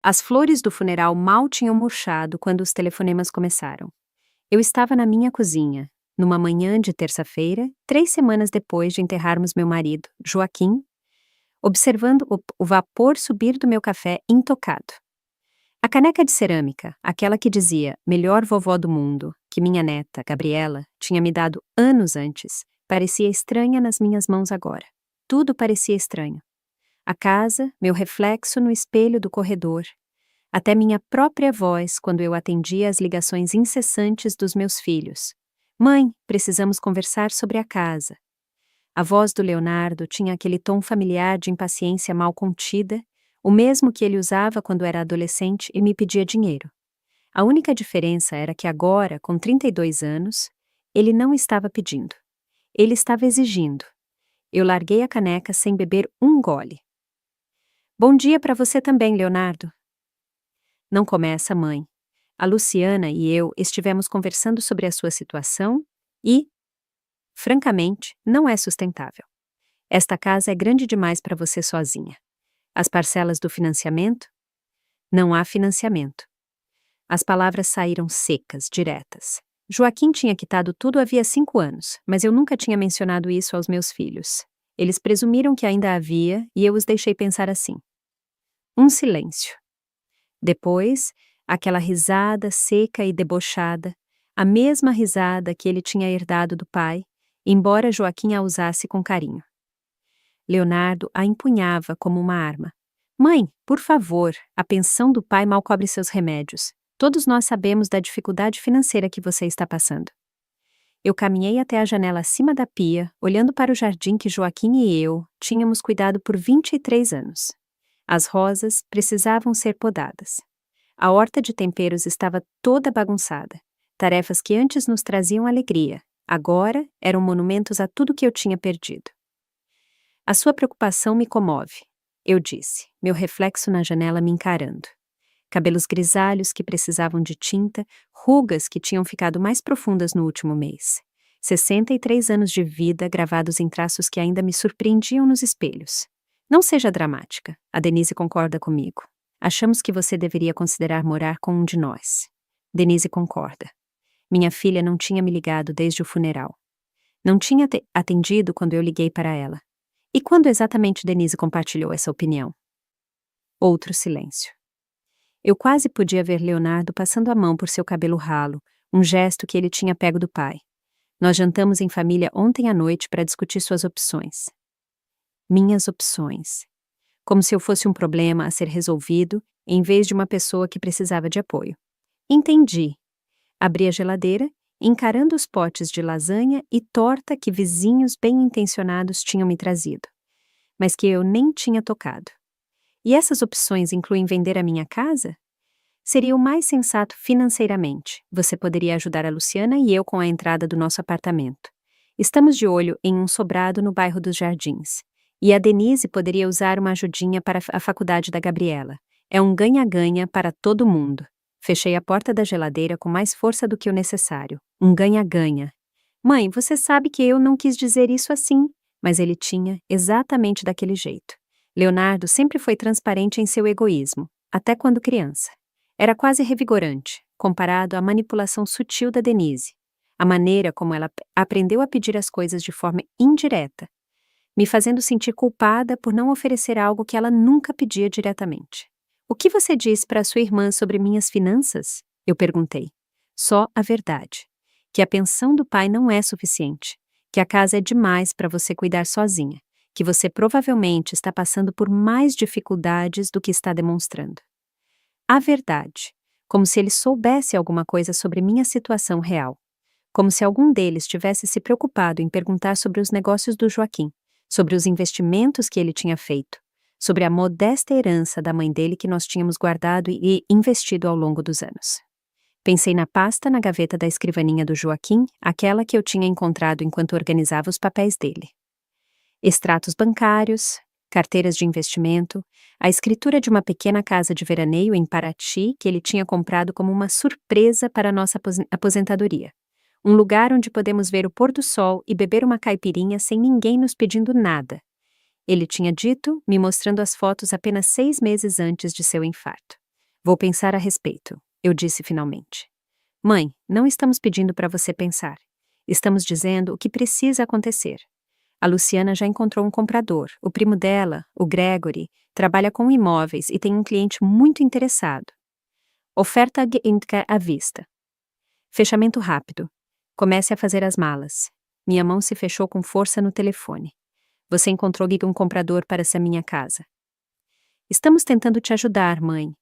As flores do funeral mal tinham murchado quando os telefonemas começaram. Eu estava na minha cozinha, numa manhã de terça-feira, 3 semanas depois de enterrarmos meu marido, Joaquim, observando o vapor subir do meu café intocado. A caneca de cerâmica, aquela que dizia "melhor vovó do mundo", que minha neta, Gabriela, tinha me dado anos antes, parecia estranha nas minhas mãos agora. Tudo parecia estranho. A casa, meu reflexo no espelho do corredor, até minha própria voz quando eu atendia às ligações incessantes dos meus filhos. "Mãe, precisamos conversar sobre a casa." A voz do Leonardo tinha aquele tom familiar de impaciência mal contida, o mesmo que ele usava quando era adolescente e me pedia dinheiro. A única diferença era que agora, com 32 anos, ele não estava pedindo. Ele estava exigindo. Eu larguei a caneca sem beber um gole. "Bom dia para você também, Leonardo." "Não começa, mãe. A Luciana e eu estivemos conversando sobre a sua situação e, francamente, não é sustentável. Esta casa é grande demais para você sozinha. As parcelas do financiamento? Não há financiamento." As palavras saíram secas, diretas. Joaquim tinha quitado tudo havia 5 anos, mas eu nunca tinha mencionado isso aos meus filhos. Eles presumiram que ainda havia e eu os deixei pensar assim. Um silêncio. Depois, aquela risada seca e debochada, a mesma risada que ele tinha herdado do pai, embora Joaquim a usasse com carinho. Leonardo a empunhava como uma arma. "Mãe, por favor, a pensão do pai mal cobre seus remédios. Todos nós sabemos da dificuldade financeira que você está passando." Eu caminhei até a janela acima da pia, olhando para o jardim que Joaquim e eu tínhamos cuidado por 23 anos. As rosas precisavam ser podadas. A horta de temperos estava toda bagunçada. Tarefas que antes nos traziam alegria, agora eram monumentos a tudo que eu tinha perdido. "A sua preocupação me comove", eu disse, meu reflexo na janela me encarando. Cabelos grisalhos que precisavam de tinta, rugas que tinham ficado mais profundas no último mês. 63 anos de vida gravados em traços que ainda me surpreendiam nos espelhos. "Não seja dramática", a Denise concorda comigo. "Achamos que você deveria considerar morar com um de nós." Denise concorda. Minha filha não tinha me ligado desde o funeral. Não tinha atendido quando eu liguei para ela. E quando exatamente Denise compartilhou essa opinião? Outro silêncio. Eu quase podia ver Leonardo passando a mão por seu cabelo ralo, um gesto que ele tinha pego do pai. Nós jantamos em família ontem à noite para discutir suas opções. Minhas opções. Como se eu fosse um problema a ser resolvido, em vez de uma pessoa que precisava de apoio. Entendi. Abri a geladeira, encarando os potes de lasanha e torta que vizinhos bem-intencionados tinham me trazido, mas que eu nem tinha tocado. E essas opções incluem vender a minha casa? Seria o mais sensato financeiramente. Você poderia ajudar a Luciana e eu com a entrada do nosso apartamento. Estamos de olho em um sobrado no bairro dos Jardins. E a Denise poderia usar uma ajudinha para a faculdade da Gabriela. É um ganha-ganha para todo mundo. Fechei a porta da geladeira com mais força do que o necessário. Um ganha-ganha. "Mãe, você sabe que eu não quis dizer isso assim." Mas ele tinha exatamente daquele jeito. Leonardo sempre foi transparente em seu egoísmo, até quando criança. Era quase revigorante, comparado à manipulação sutil da Denise. A maneira como ela aprendeu a pedir as coisas de forma indireta, me fazendo sentir culpada por não oferecer algo que ela nunca pedia diretamente. "O que você diz para sua irmã sobre minhas finanças?" eu perguntei. "Só a verdade. Que a pensão do pai não é suficiente. Que a casa é demais para você cuidar sozinha. Que você provavelmente está passando por mais dificuldades do que está demonstrando." A verdade. Como se ele soubesse alguma coisa sobre minha situação real. Como se algum deles tivesse se preocupado em perguntar sobre os negócios do Joaquim, sobre os investimentos que ele tinha feito, sobre a modesta herança da mãe dele que nós tínhamos guardado e investido ao longo dos anos. Pensei na pasta na gaveta da escrivaninha do Joaquim, aquela que eu tinha encontrado enquanto organizava os papéis dele. Extratos bancários, carteiras de investimento, a escritura de uma pequena casa de veraneio em Paraty que ele tinha comprado como uma surpresa para nossa aposentadoria. Um lugar onde podemos ver o pôr do sol e beber uma caipirinha sem ninguém nos pedindo nada. Ele tinha dito, me mostrando as fotos apenas 6 meses antes de seu infarto. Vou pensar a respeito, eu disse finalmente. Mãe, não estamos pedindo para você pensar. Estamos dizendo o que precisa acontecer. A Luciana já encontrou um comprador. O primo dela, o Gregory, trabalha com imóveis e tem um cliente muito interessado. Oferta à vista. Fechamento rápido. Comece a fazer as malas. Minha mão se fechou com força no telefone. Você encontrou um comprador para essa minha casa. Estamos tentando te ajudar, mãe.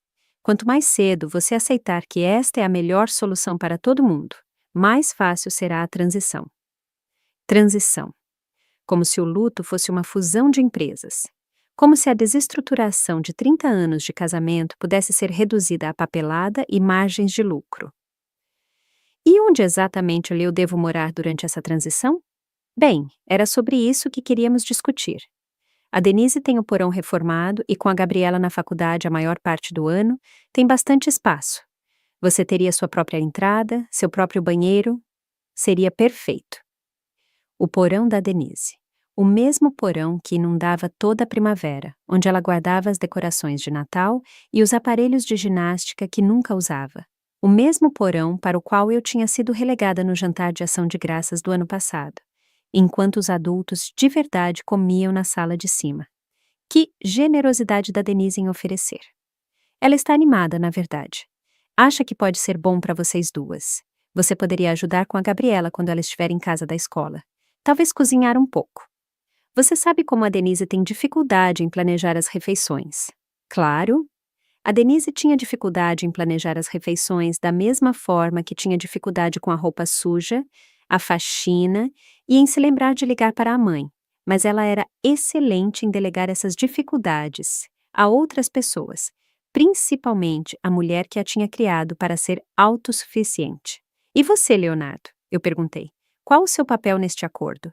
Quanto mais cedo você aceitar que esta é a melhor solução para todo mundo, mais fácil será a transição. Transição. Como se o luto fosse uma fusão de empresas. Como se a desestruturação de 30 anos de casamento pudesse ser reduzida a papelada e margens de lucro. E onde exatamente eu devo morar durante essa transição? Bem, era sobre isso que queríamos discutir. A Denise tem o porão reformado e com a Gabriela na faculdade a maior parte do ano, tem bastante espaço. Você teria sua própria entrada, seu próprio banheiro. Seria perfeito. O porão da Denise. O mesmo porão que inundava toda a primavera, onde ela guardava as decorações de Natal e os aparelhos de ginástica que nunca usava. O mesmo porão para o qual eu tinha sido relegada no jantar de ação de graças do ano passado, enquanto os adultos de verdade comiam na sala de cima. Que generosidade da Denise em oferecer. Ela está animada, na verdade. Acha que pode ser bom para vocês duas. Você poderia ajudar com a Gabriela quando ela estiver em casa da escola. Talvez cozinhar um pouco. Você sabe como a Denise tem dificuldade em planejar as refeições. Claro. A Denise tinha dificuldade em planejar as refeições da mesma forma que tinha dificuldade com a roupa suja, a faxina e em se lembrar de ligar para a mãe, mas ela era excelente em delegar essas dificuldades a outras pessoas, principalmente a mulher que a tinha criado para ser autossuficiente. E você, Leonardo? Eu perguntei. Qual o seu papel neste acordo?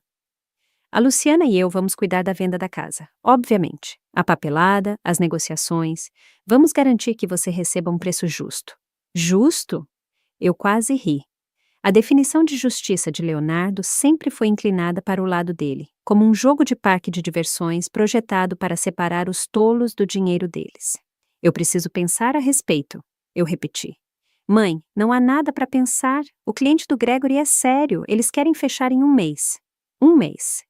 A Luciana e eu vamos cuidar da venda da casa, obviamente. A papelada, as negociações. Vamos garantir que você receba um preço justo. Justo? Eu quase ri. A definição de justiça de Leonardo sempre foi inclinada para o lado dele, como um jogo de parque de diversões projetado para separar os tolos do dinheiro deles. Eu preciso pensar a respeito, eu repeti. Mãe, não há nada para pensar. O cliente do Gregory é sério. Eles querem fechar em 1 mês. 1 mês.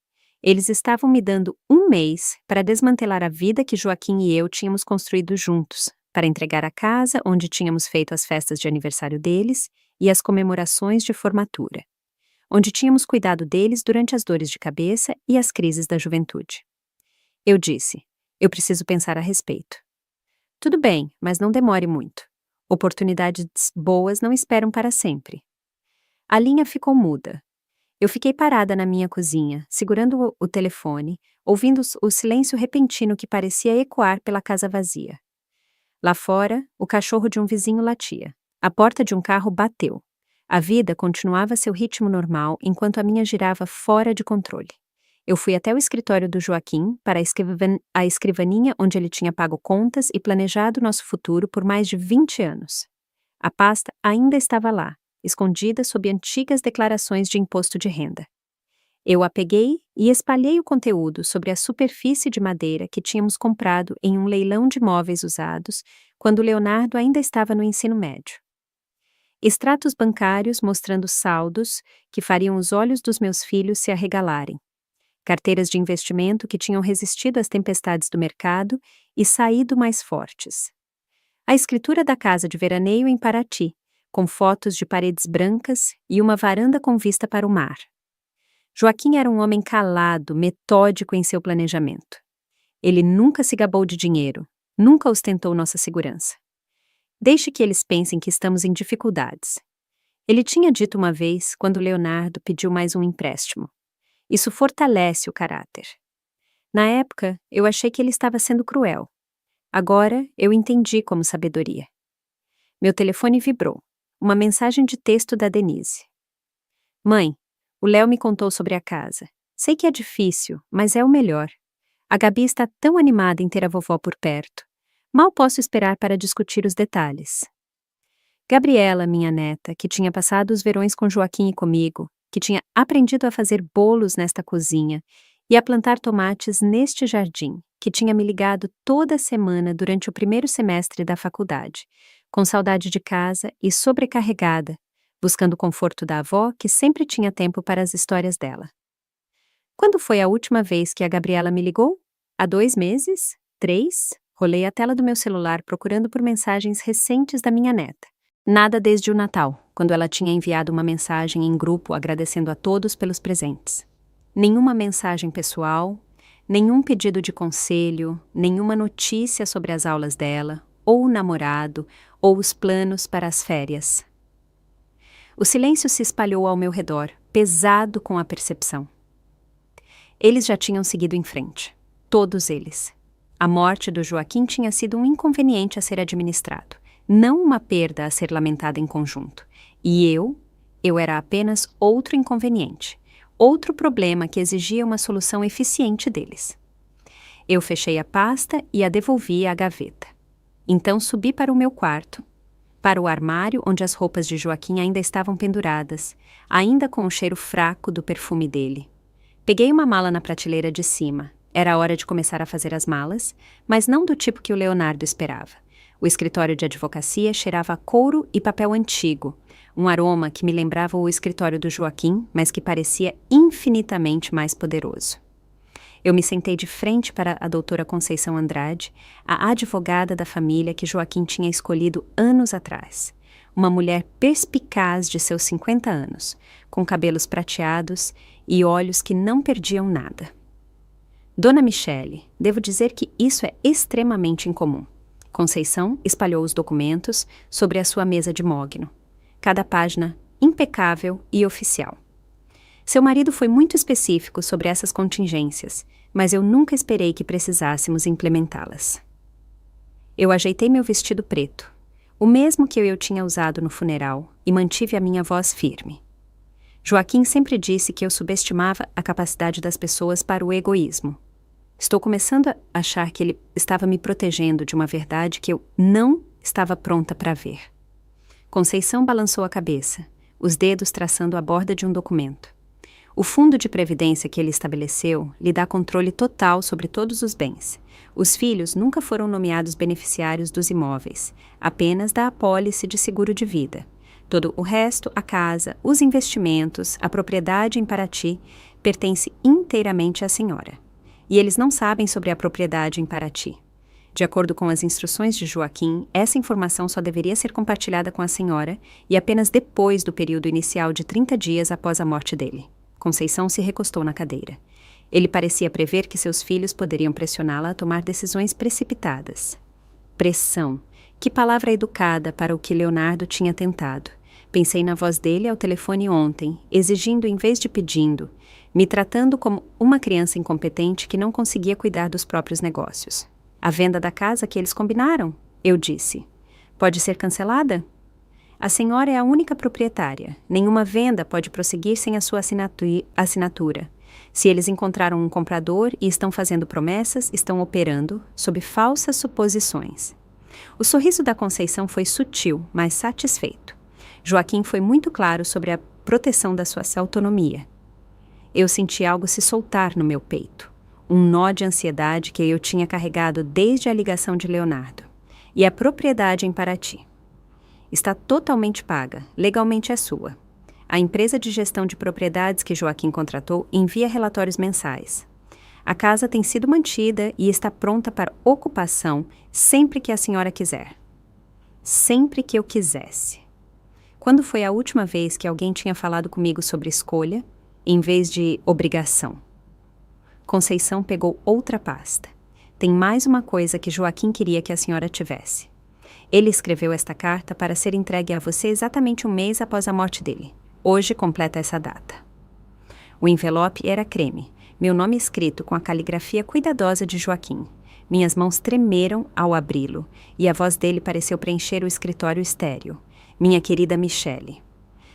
Eles estavam me dando 1 mês para desmantelar a vida que Joaquim e eu tínhamos construído juntos, para entregar a casa onde tínhamos feito as festas de aniversário deles e as comemorações de formatura, onde tínhamos cuidado deles durante as dores de cabeça e as crises da juventude. Eu disse, eu preciso pensar a respeito. Tudo bem, mas não demore muito. Oportunidades boas não esperam para sempre. A linha ficou muda. Eu fiquei parada na minha cozinha, segurando o telefone, ouvindo o silêncio repentino que parecia ecoar pela casa vazia. Lá fora, o cachorro de um vizinho latia. A porta de um carro bateu. A vida continuava seu ritmo normal enquanto a minha girava fora de controle. Eu fui até o escritório do Joaquim, para a escrivaninha onde ele tinha pago contas e planejado nosso futuro por mais de 20 anos. A pasta ainda estava lá, escondida sob antigas declarações de imposto de renda. Eu a peguei e espalhei o conteúdo sobre a superfície de madeira que tínhamos comprado em um leilão de móveis usados quando Leonardo ainda estava no ensino médio. Extratos bancários mostrando saldos que fariam os olhos dos meus filhos se arregalarem. Carteiras de investimento que tinham resistido às tempestades do mercado e saído mais fortes. A escritura da casa de veraneio em Paraty, com fotos de paredes brancas e uma varanda com vista para o mar. Joaquim era um homem calado, metódico em seu planejamento. Ele nunca se gabou de dinheiro, nunca ostentou nossa segurança. Deixe que eles pensem que estamos em dificuldades. Ele tinha dito uma vez, quando Leonardo pediu mais um empréstimo. Isso fortalece o caráter. Na época, eu achei que ele estava sendo cruel. Agora, eu entendi como sabedoria. Meu telefone vibrou. Uma mensagem de texto da Denise. Mãe, o Léo me contou sobre a casa. Sei que é difícil, mas é o melhor. A Gabi está tão animada em ter a vovó por perto. Mal posso esperar para discutir os detalhes. Gabriela, minha neta, que tinha passado os verões com Joaquim e comigo, que tinha aprendido a fazer bolos nesta cozinha e a plantar tomates neste jardim, que tinha me ligado toda semana durante o primeiro semestre da faculdade, com saudade de casa e sobrecarregada, buscando o conforto da avó que sempre tinha tempo para as histórias dela. Quando foi a última vez que a Gabriela me ligou? Há 2 meses? 3? Rolei a tela do meu celular procurando por mensagens recentes da minha neta. Nada desde o Natal, quando ela tinha enviado uma mensagem em grupo agradecendo a todos pelos presentes. Nenhuma mensagem pessoal, nenhum pedido de conselho, nenhuma notícia sobre as aulas dela, ou o namorado, ou os planos para as férias. O silêncio se espalhou ao meu redor, pesado com a percepção. Eles já tinham seguido em frente. Todos eles. A morte do Joaquim tinha sido um inconveniente a ser administrado, não uma perda a ser lamentada em conjunto. E eu era apenas outro inconveniente, outro problema que exigia uma solução eficiente deles. Eu fechei a pasta e a devolvi à gaveta. Então subi para o meu quarto, para o armário onde as roupas de Joaquim ainda estavam penduradas, ainda com o cheiro fraco do perfume dele. Peguei uma mala na prateleira de cima. Era hora de começar a fazer as malas, mas não do tipo que o Leonardo esperava. O escritório de advocacia cheirava a couro e papel antigo, um aroma que me lembrava o escritório do Joaquim, mas que parecia infinitamente mais poderoso. Eu me sentei de frente para a doutora Conceição Andrade, a advogada da família que Joaquim tinha escolhido anos atrás. Uma mulher perspicaz de seus 50 anos, com cabelos prateados e olhos que não perdiam nada. Dona Michele, devo dizer que isso é extremamente incomum. Conceição espalhou os documentos sobre a sua mesa de mogno. Cada página impecável e oficial. Seu marido foi muito específico sobre essas contingências, mas eu nunca esperei que precisássemos implementá-las. Eu ajeitei meu vestido preto, o mesmo que eu tinha usado no funeral, e mantive a minha voz firme. Joaquim sempre disse que eu subestimava a capacidade das pessoas para o egoísmo. Estou começando a achar que ele estava me protegendo de uma verdade que eu não estava pronta para ver. Conceição balançou a cabeça, os dedos traçando a borda de um documento. O fundo de previdência que ele estabeleceu lhe dá controle total sobre todos os bens. Os filhos nunca foram nomeados beneficiários dos imóveis, apenas da apólice de seguro de vida. Todo o resto, a casa, os investimentos, a propriedade em Paraty, pertence inteiramente à senhora. E eles não sabem sobre a propriedade em Paraty. De acordo com as instruções de Joaquim, essa informação só deveria ser compartilhada com a senhora e apenas depois do período inicial de 30 dias após a morte dele. Conceição se recostou na cadeira. Ele parecia prever que seus filhos poderiam pressioná-la a tomar decisões precipitadas. Pressão. Que palavra educada para o que Leonardo tinha tentado. Pensei na voz dele ao telefone ontem, exigindo em vez de pedindo, me tratando como uma criança incompetente que não conseguia cuidar dos próprios negócios. A venda da casa que eles combinaram, eu disse. Pode ser cancelada? A senhora é a única proprietária. Nenhuma venda pode prosseguir sem a sua assinatura. Se eles encontraram um comprador e estão fazendo promessas, estão operando sob falsas suposições. O sorriso da Conceição foi sutil, mas satisfeito. Joaquim foi muito claro sobre a proteção da sua autonomia. Eu senti algo se soltar no meu peito. Um nó de ansiedade que eu tinha carregado desde a ligação de Leonardo. E a propriedade em Paraty. Está totalmente paga, legalmente é sua. A empresa de gestão de propriedades que Joaquim contratou envia relatórios mensais. A casa tem sido mantida e está pronta para ocupação sempre que a senhora quiser. Sempre que eu quisesse. Quando foi a última vez que alguém tinha falado comigo sobre escolha, em vez de obrigação? Conceição pegou outra pasta. Tem mais uma coisa que Joaquim queria que a senhora tivesse. Ele escreveu esta carta para ser entregue a você exatamente 1 mês após a morte dele. Hoje completa essa data. O envelope era creme, meu nome escrito com a caligrafia cuidadosa de Joaquim. Minhas mãos tremeram ao abri-lo, e a voz dele pareceu preencher o escritório estéril. Minha querida Michele.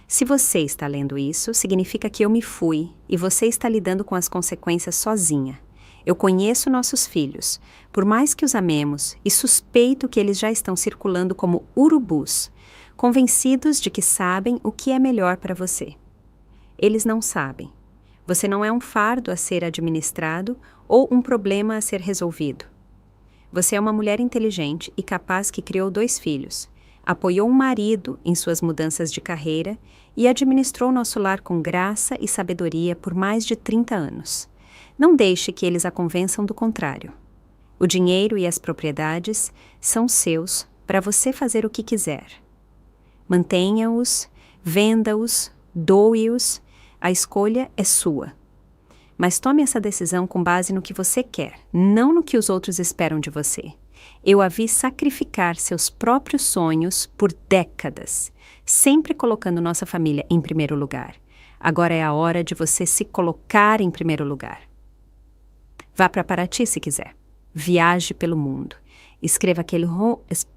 Se você está lendo isso, significa que eu me fui, e você está lidando com as consequências sozinha. Eu conheço nossos filhos, por mais que os amemos, e suspeito que eles já estão circulando como urubus, convencidos de que sabem o que é melhor para você. Eles não sabem. Você não é um fardo a ser administrado ou um problema a ser resolvido. Você é uma mulher inteligente e capaz que criou 2 filhos, apoiou o marido em suas mudanças de carreira e administrou nosso lar com graça e sabedoria por mais de 30 anos. Não deixe que eles a convençam do contrário. O dinheiro e as propriedades são seus para você fazer o que quiser. Mantenha-os, venda-os, doe-os, a escolha é sua. Mas tome essa decisão com base no que você quer, não no que os outros esperam de você. Eu a vi sacrificar seus próprios sonhos por décadas, sempre colocando nossa família em primeiro lugar. Agora é a hora de você se colocar em primeiro lugar. Vá para Paraty se quiser. Viaje pelo mundo. Escreva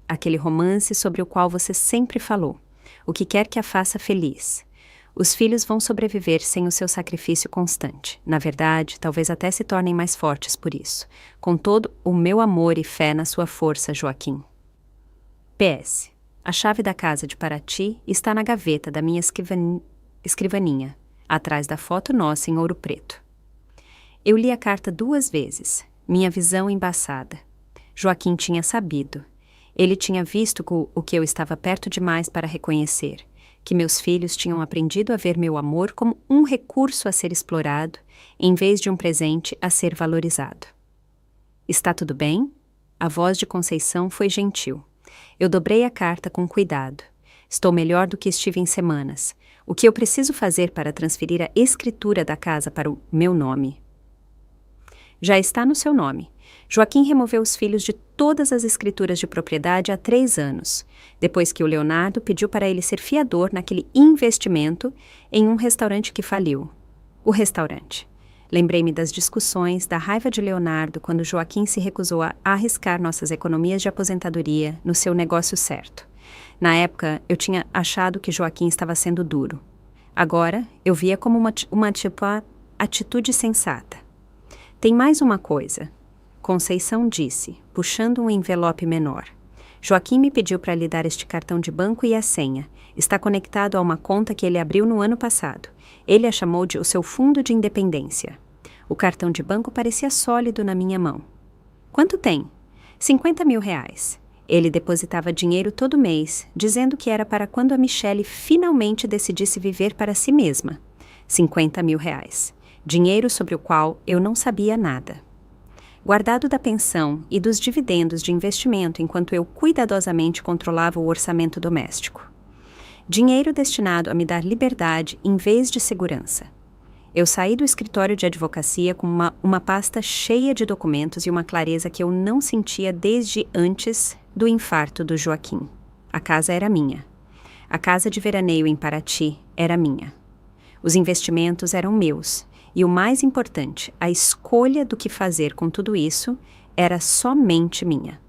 aquele romance sobre o qual você sempre falou. O que quer que a faça feliz. Os filhos vão sobreviver sem o seu sacrifício constante. Na verdade, talvez até se tornem mais fortes por isso. Com todo o meu amor e fé na sua força, Joaquim. PS. A chave da casa de Paraty está na gaveta da minha escrivaninha, atrás da foto nossa em ouro preto. Eu li a carta 2 vezes, minha visão embaçada. Joaquim tinha sabido. Ele tinha visto o que eu estava perto demais para reconhecer. Que meus filhos tinham aprendido a ver meu amor como um recurso a ser explorado, em vez de um presente a ser valorizado. Está tudo bem? A voz de Conceição foi gentil. Eu dobrei a carta com cuidado. Estou melhor do que estive em semanas. O que eu preciso fazer para transferir a escritura da casa para o meu nome? Já está no seu nome. Joaquim removeu os filhos de todas as escrituras de propriedade há 3 anos, depois que o Leonardo pediu para ele ser fiador naquele investimento em um restaurante que faliu. O restaurante. Lembrei-me das discussões, da raiva de Leonardo quando Joaquim se recusou a arriscar nossas economias de aposentadoria no seu negócio certo. Na época, eu tinha achado que Joaquim estava sendo duro. Agora, eu via como uma atitude sensata. Tem mais uma coisa. Conceição disse, puxando um envelope menor. Joaquim me pediu para lhe dar este cartão de banco e a senha. Está conectado a uma conta que ele abriu no ano passado. Ele a chamou de o seu fundo de independência. O cartão de banco parecia sólido na minha mão. Quanto tem? 50 mil reais. Ele depositava dinheiro todo mês, dizendo que era para quando a Michele finalmente decidisse viver para si mesma. 50 mil reais. Dinheiro sobre o qual eu não sabia nada. Guardado da pensão e dos dividendos de investimento enquanto eu cuidadosamente controlava o orçamento doméstico. Dinheiro destinado a me dar liberdade em vez de segurança. Eu saí do escritório de advocacia com uma pasta cheia de documentos e uma clareza que eu não sentia desde antes do infarto do Joaquim. A casa era minha. A casa de veraneio em Paraty era minha. Os investimentos eram meus. E o mais importante, a escolha do que fazer com tudo isso era somente minha.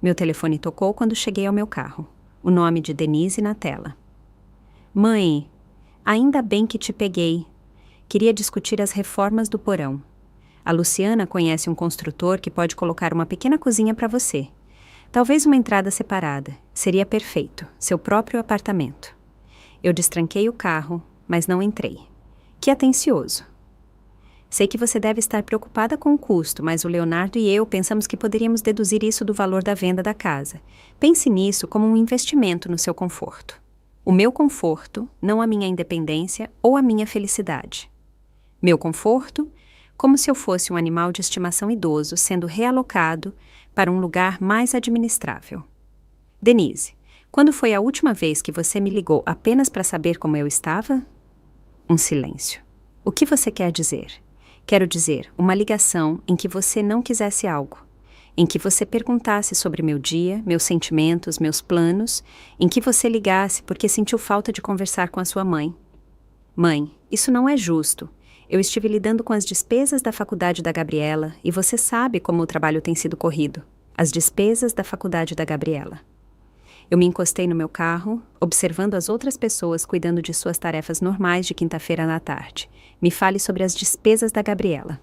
Meu telefone tocou quando cheguei ao meu carro. O nome de Denise na tela. Mãe, ainda bem que te peguei. Queria discutir as reformas do porão. A Luciana conhece um construtor que pode colocar uma pequena cozinha para você. Talvez uma entrada separada. Seria perfeito, seu próprio apartamento. Eu destranquei o carro, mas não entrei. Que atencioso. Sei que você deve estar preocupada com o custo, mas o Leonardo e eu pensamos que poderíamos deduzir isso do valor da venda da casa. Pense nisso como um investimento no seu conforto. O meu conforto, não a minha independência ou a minha felicidade. Meu conforto, como se eu fosse um animal de estimação idoso sendo realocado para um lugar mais administrável. Denise, quando foi a última vez que você me ligou apenas para saber como eu estava? Um silêncio. O que você quer dizer? Quero dizer, uma ligação em que você não quisesse algo, em que você perguntasse sobre meu dia, meus sentimentos, meus planos, em que você ligasse porque sentiu falta de conversar com a sua mãe. Mãe, isso não é justo. Eu estive lidando com as despesas da faculdade da Gabriela e você sabe como o trabalho tem sido corrido. As despesas da faculdade da Gabriela. Eu me encostei no meu carro, observando as outras pessoas cuidando de suas tarefas normais de quinta-feira à tarde. Me fale sobre as despesas da Gabriela.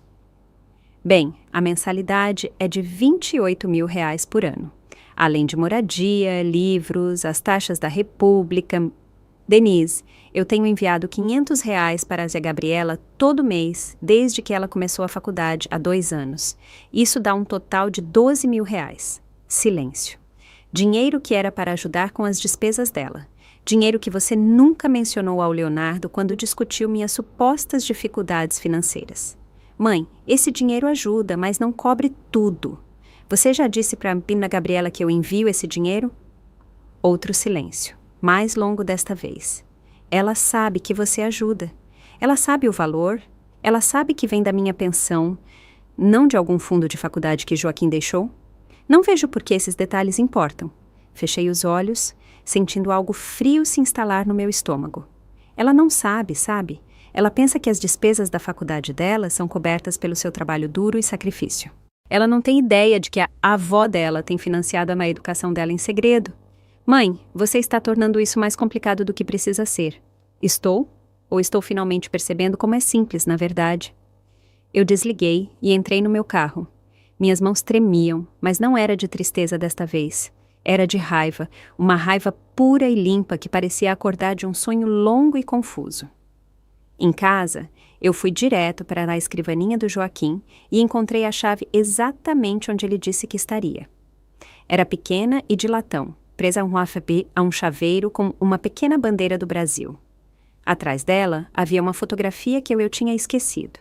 Bem, a mensalidade é de 28 mil reais por ano. Além de moradia, livros, as taxas da República. Denise, eu tenho enviado 500 reais para a Gabriela todo mês, desde que ela começou a faculdade há 2 anos. Isso dá um total de 12 mil reais. Silêncio. Dinheiro que era para ajudar com as despesas dela. Dinheiro que você nunca mencionou ao Leonardo quando discutiu minhas supostas dificuldades financeiras. Mãe, esse dinheiro ajuda, mas não cobre tudo. Você já disse para a menina Gabriela que eu envio esse dinheiro? Outro silêncio, mais longo desta vez. Ela sabe que você ajuda. Ela sabe o valor. Ela sabe que vem da minha pensão, não de algum fundo de faculdade que Joaquim deixou. Não vejo por que esses detalhes importam. Fechei os olhos, sentindo algo frio se instalar no meu estômago. Ela não sabe, sabe? Ela pensa que as despesas da faculdade dela são cobertas pelo seu trabalho duro e sacrifício. Ela não tem ideia de que a avó dela tem financiado a educação dela em segredo. Mãe, você está tornando isso mais complicado do que precisa ser. Estou? Ou estou finalmente percebendo como é simples, na verdade? Eu desliguei e entrei no meu carro. Minhas mãos tremiam, mas não era de tristeza desta vez. Era de raiva, uma raiva pura e limpa que parecia acordar de um sonho longo e confuso. Em casa, eu fui direto para a escrivaninha do Joaquim e encontrei a chave exatamente onde ele disse que estaria. Era pequena e de latão, presa a um chaveiro com uma pequena bandeira do Brasil. Atrás dela havia uma fotografia que eu tinha esquecido.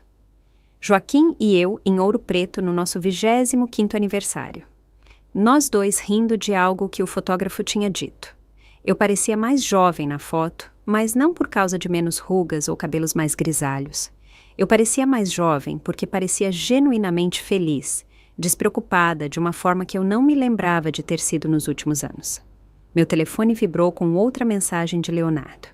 Joaquim e eu em Ouro Preto no nosso 25º aniversário. Nós dois rindo de algo que o fotógrafo tinha dito. Eu parecia mais jovem na foto, mas não por causa de menos rugas ou cabelos mais grisalhos. Eu parecia mais jovem porque parecia genuinamente feliz, despreocupada de uma forma que eu não me lembrava de ter sido nos últimos anos. Meu telefone vibrou com outra mensagem de Leonardo.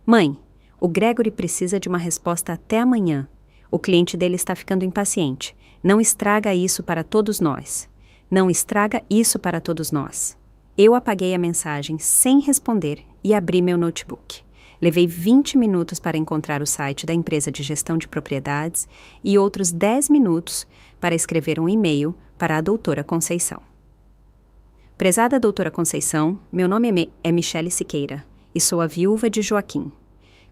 Mãe, o Gregory precisa de uma resposta até amanhã. O cliente dele está ficando impaciente. Não estraga isso para todos nós. Não estraga isso para todos nós. Eu apaguei a mensagem sem responder e abri meu notebook. Levei 20 minutos para encontrar o site da empresa de gestão de propriedades e outros 10 minutos para escrever um e-mail para a doutora Conceição. Prezada doutora Conceição, meu nome é Michele Siqueira e sou a viúva de Joaquim.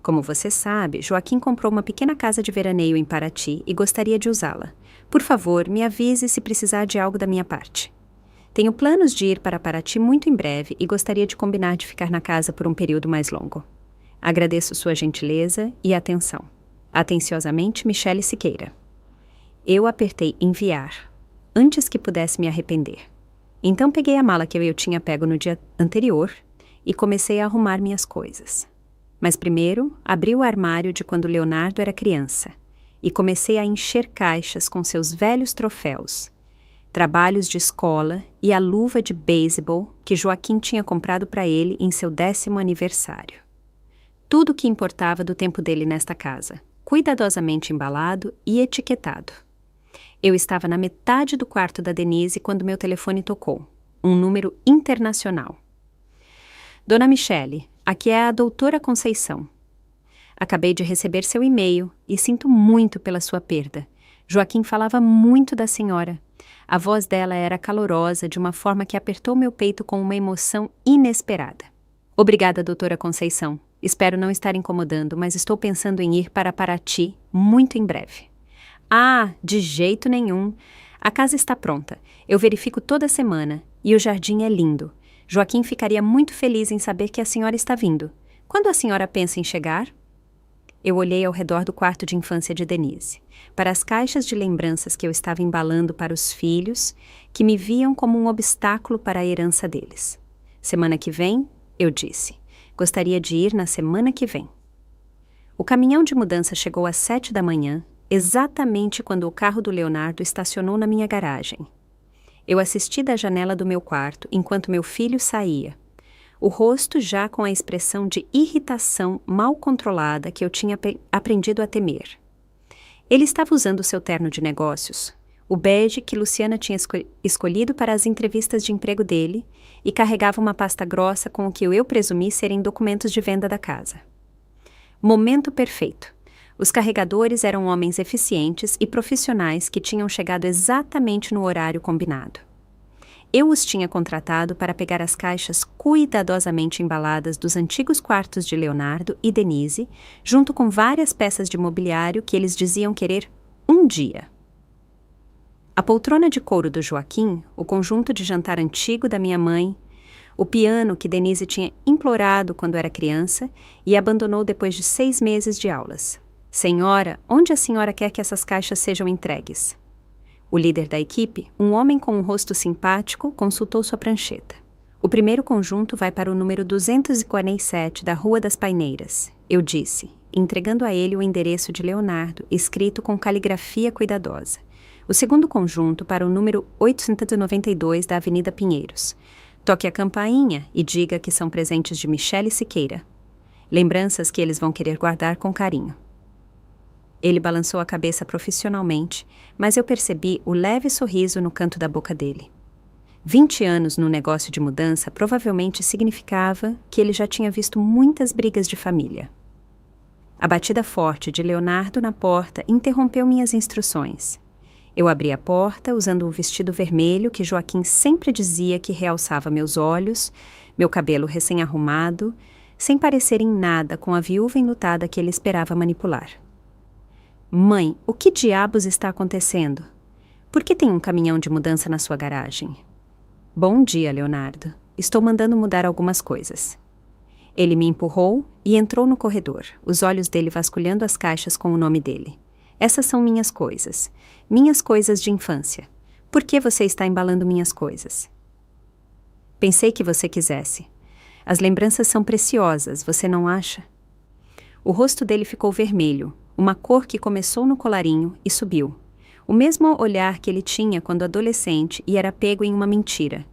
Como você sabe, Joaquim comprou uma pequena casa de veraneio em Paraty e gostaria de usá-la. Por favor, me avise se precisar de algo da minha parte. Tenho planos de ir para Paraty muito em breve e gostaria de combinar de ficar na casa por um período mais longo. Agradeço sua gentileza e atenção. Atenciosamente, Michele Siqueira. Eu apertei enviar, antes que pudesse me arrepender. Então peguei a mala que eu tinha pego no dia anterior e comecei a arrumar minhas coisas. Mas primeiro, abri o armário de quando Leonardo era criança e comecei a encher caixas com seus velhos troféus, trabalhos de escola e a luva de beisebol que Joaquim tinha comprado para ele em seu 10º aniversário. Tudo o que importava do tempo dele nesta casa, cuidadosamente embalado e etiquetado. Eu estava na metade do quarto da Denise quando meu telefone tocou, um número internacional. Dona Michele, aqui é a doutora Conceição. Acabei de receber seu e-mail e sinto muito pela sua perda. Joaquim falava muito da senhora. A voz dela era calorosa de uma forma que apertou meu peito com uma emoção inesperada. Obrigada, doutora Conceição. Espero não estar incomodando, mas estou pensando em ir para Paraty muito em breve. Ah, de jeito nenhum. A casa está pronta. Eu verifico toda semana e o jardim é lindo. Joaquim ficaria muito feliz em saber que a senhora está vindo. Quando a senhora pensa em chegar? Eu olhei ao redor do quarto de infância de Denise, para as caixas de lembranças que eu estava embalando para os filhos, que me viam como um obstáculo para a herança deles. Semana que vem, eu disse. Gostaria de ir na semana que vem. O caminhão de mudança chegou às 7 da manhã, exatamente quando o carro do Leonardo estacionou na minha garagem. Eu assisti da janela do meu quarto enquanto meu filho saía, o rosto já com a expressão de irritação mal controlada que eu tinha aprendido a temer. Ele estava usando seu terno de negócios, o bege que Luciana tinha escolhido para as entrevistas de emprego dele, e carregava uma pasta grossa com o que eu presumi serem documentos de venda da casa. Momento perfeito. Os carregadores eram homens eficientes e profissionais que tinham chegado exatamente no horário combinado. Eu os tinha contratado para pegar as caixas cuidadosamente embaladas dos antigos quartos de Leonardo e Denise, junto com várias peças de mobiliário que eles diziam querer um dia. A poltrona de couro do Joaquim, o conjunto de jantar antigo da minha mãe, O piano que Denise tinha implorado quando era criança e abandonou depois de 6 meses de aulas. Senhora, onde a senhora quer que essas caixas sejam entregues? O líder da equipe, um homem com um rosto simpático, consultou sua prancheta. O primeiro conjunto vai para o número 247 da Rua das Paineiras, eu disse, entregando a ele o endereço de Leonardo, escrito com caligrafia cuidadosa. O segundo conjunto para o número 892 da Avenida Pinheiros. Toque a campainha e diga que são presentes de Michele Siqueira. Lembranças que eles vão querer guardar com carinho. Ele balançou a cabeça profissionalmente, mas eu percebi o leve sorriso no canto da boca dele. 20 anos no negócio de mudança provavelmente significava que ele já tinha visto muitas brigas de família. A batida forte de Leonardo na porta interrompeu minhas instruções. Eu abri a porta usando um vestido vermelho que Joaquim sempre dizia que realçava meus olhos, meu cabelo recém-arrumado, sem parecer em nada com a viúva enlutada que ele esperava manipular. Mãe, o que diabos está acontecendo? Por que tem um caminhão de mudança na sua garagem? Bom dia, Leonardo. Estou mandando mudar algumas coisas. Ele me empurrou e entrou no corredor, os olhos dele vasculhando as caixas com o nome dele. Essas são minhas coisas de infância. Por que você está embalando minhas coisas? Pensei que você quisesse. As lembranças são preciosas, você não acha? O rosto dele ficou vermelho, uma cor que começou no colarinho e subiu. O mesmo olhar que ele tinha quando adolescente e era pego em uma mentira.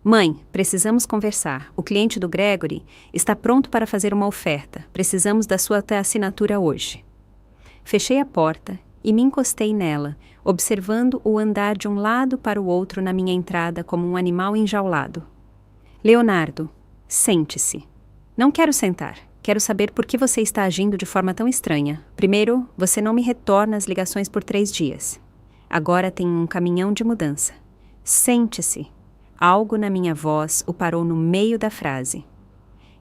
Mãe, precisamos conversar. O cliente do Gregory está pronto para fazer uma oferta. Precisamos da sua assinatura hoje. Fechei a porta e me encostei nela, observando o andar de um lado para o outro na minha entrada como um animal enjaulado. Leonardo, sente-se. Não quero sentar. Quero saber por que você está agindo de forma tão estranha. Primeiro, você não me retorna as ligações por 3 dias. Agora tem um caminhão de mudança. Sente-se. Algo na minha voz o parou no meio da frase.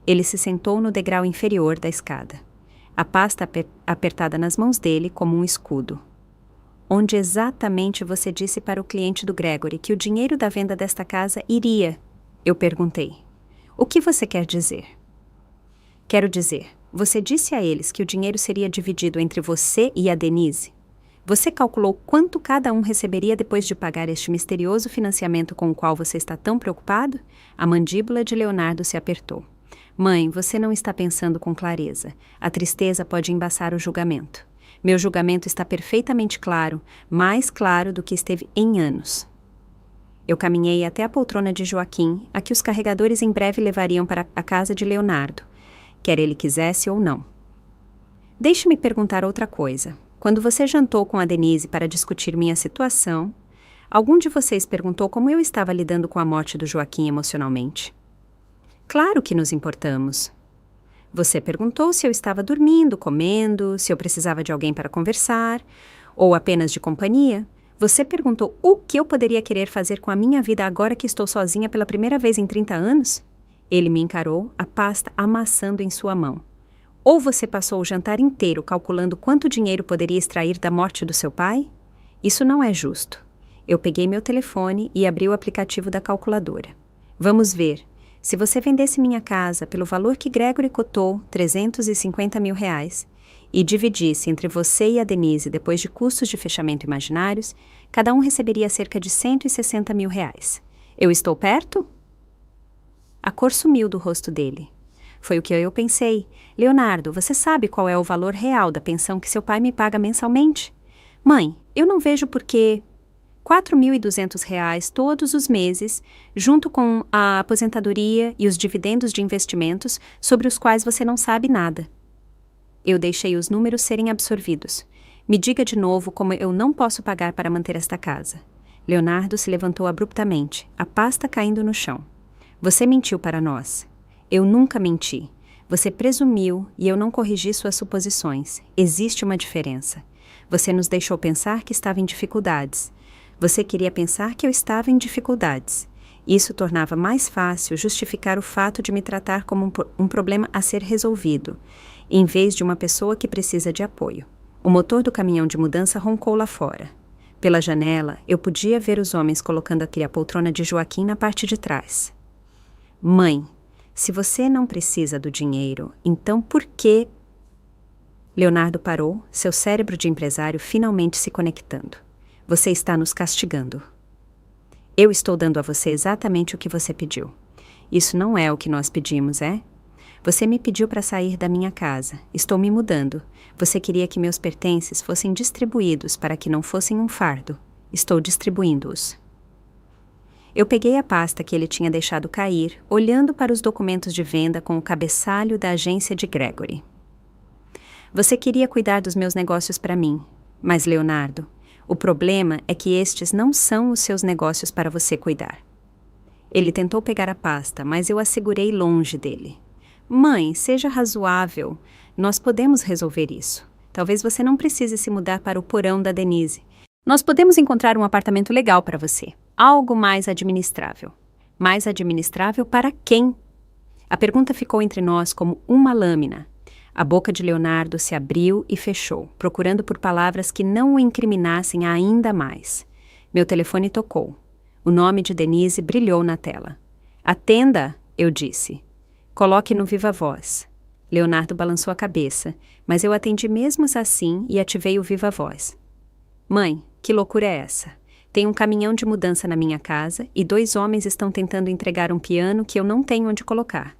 Ele se sentou no degrau inferior da escada. A pasta apertada nas mãos dele como um escudo. Onde exatamente você disse para o cliente do Gregory que o dinheiro da venda desta casa iria? Eu perguntei. O que você quer dizer? Quero dizer, você disse a eles que o dinheiro seria dividido entre você e a Denise? Você calculou quanto cada um receberia depois de pagar este misterioso financiamento com o qual você está tão preocupado? A mandíbula de Leonardo se apertou. Mãe, você não está pensando com clareza. A tristeza pode embaçar o julgamento. Meu julgamento está perfeitamente claro, mais claro do que esteve em anos. Eu caminhei até a poltrona de Joaquim, a que os carregadores em breve levariam para a casa de Leonardo, quer ele quisesse ou não. Deixe-me perguntar outra coisa. Quando você jantou com a Denise para discutir minha situação, algum de vocês perguntou como eu estava lidando com a morte do Joaquim emocionalmente? Claro que nos importamos. Você perguntou se eu estava dormindo, comendo, se eu precisava de alguém para conversar, ou apenas de companhia. Você perguntou o que eu poderia querer fazer com a minha vida agora que estou sozinha pela primeira vez em 30 anos? Ele me encarou, a pasta amassando em sua mão. Ou você passou o jantar inteiro calculando quanto dinheiro poderia extrair da morte do seu pai? Isso não é justo. Eu peguei meu telefone e abri o aplicativo da calculadora. Vamos ver. Se você vendesse minha casa pelo valor que Gregory cotou, 350 mil reais, e dividisse entre você e a Denise depois de custos de fechamento imaginários, cada um receberia cerca de 160 mil reais. Eu estou perto? A cor sumiu do rosto dele. Foi o que eu pensei. Leonardo, você sabe qual é o valor real da pensão que seu pai me paga mensalmente? Mãe, eu não vejo por que... R$ 4.200 todos os meses, junto com a aposentadoria e os dividendos de investimentos sobre os quais você não sabe nada. Eu deixei os números serem absorvidos. Me diga de novo como eu não posso pagar para manter esta casa. Leonardo se levantou abruptamente, a pasta caindo no chão. Você mentiu para nós. Eu nunca menti. Você presumiu e eu não corrigi suas suposições. Existe uma diferença. Você nos deixou pensar que estava em dificuldades. Você queria pensar que eu estava em dificuldades. Isso tornava mais fácil justificar o fato de me tratar como um problema a ser resolvido, em vez de uma pessoa que precisa de apoio. O motor do caminhão de mudança roncou lá fora. Pela janela, eu podia ver os homens colocando aquele a poltrona de Joaquim na parte de trás. Mãe, se você não precisa do dinheiro, então por que... Leonardo parou, seu cérebro de empresário finalmente se conectando. Você está nos castigando. Eu estou dando a você exatamente o que você pediu. Isso não é o que nós pedimos, é? Você me pediu para sair da minha casa. Estou me mudando. Você queria que meus pertences fossem distribuídos para que não fossem um fardo. Estou distribuindo-os. Eu peguei a pasta que ele tinha deixado cair, olhando para os documentos de venda com o cabeçalho da agência de Gregory. Você queria cuidar dos meus negócios para mim. Mas, Leonardo, o problema é que estes não são os seus negócios para você cuidar. Ele tentou pegar a pasta, mas eu a segurei longe dele. Mãe, seja razoável. Nós podemos resolver isso. Talvez você não precise se mudar para o porão da Denise. Nós podemos encontrar um apartamento legal para você. Algo mais administrável. Mais administrável para quem? A pergunta ficou entre nós como uma lâmina. A boca de Leonardo se abriu e fechou, procurando por palavras que não o incriminassem ainda mais. Meu telefone tocou. O nome de Denise brilhou na tela. Atenda, eu disse. Coloque no viva voz. Leonardo balançou a cabeça, mas eu atendi mesmo assim e ativei o viva voz. Mãe, que loucura é essa? Tem um caminhão de mudança na minha casa e 2 homens estão tentando entregar um piano que eu não tenho onde colocar.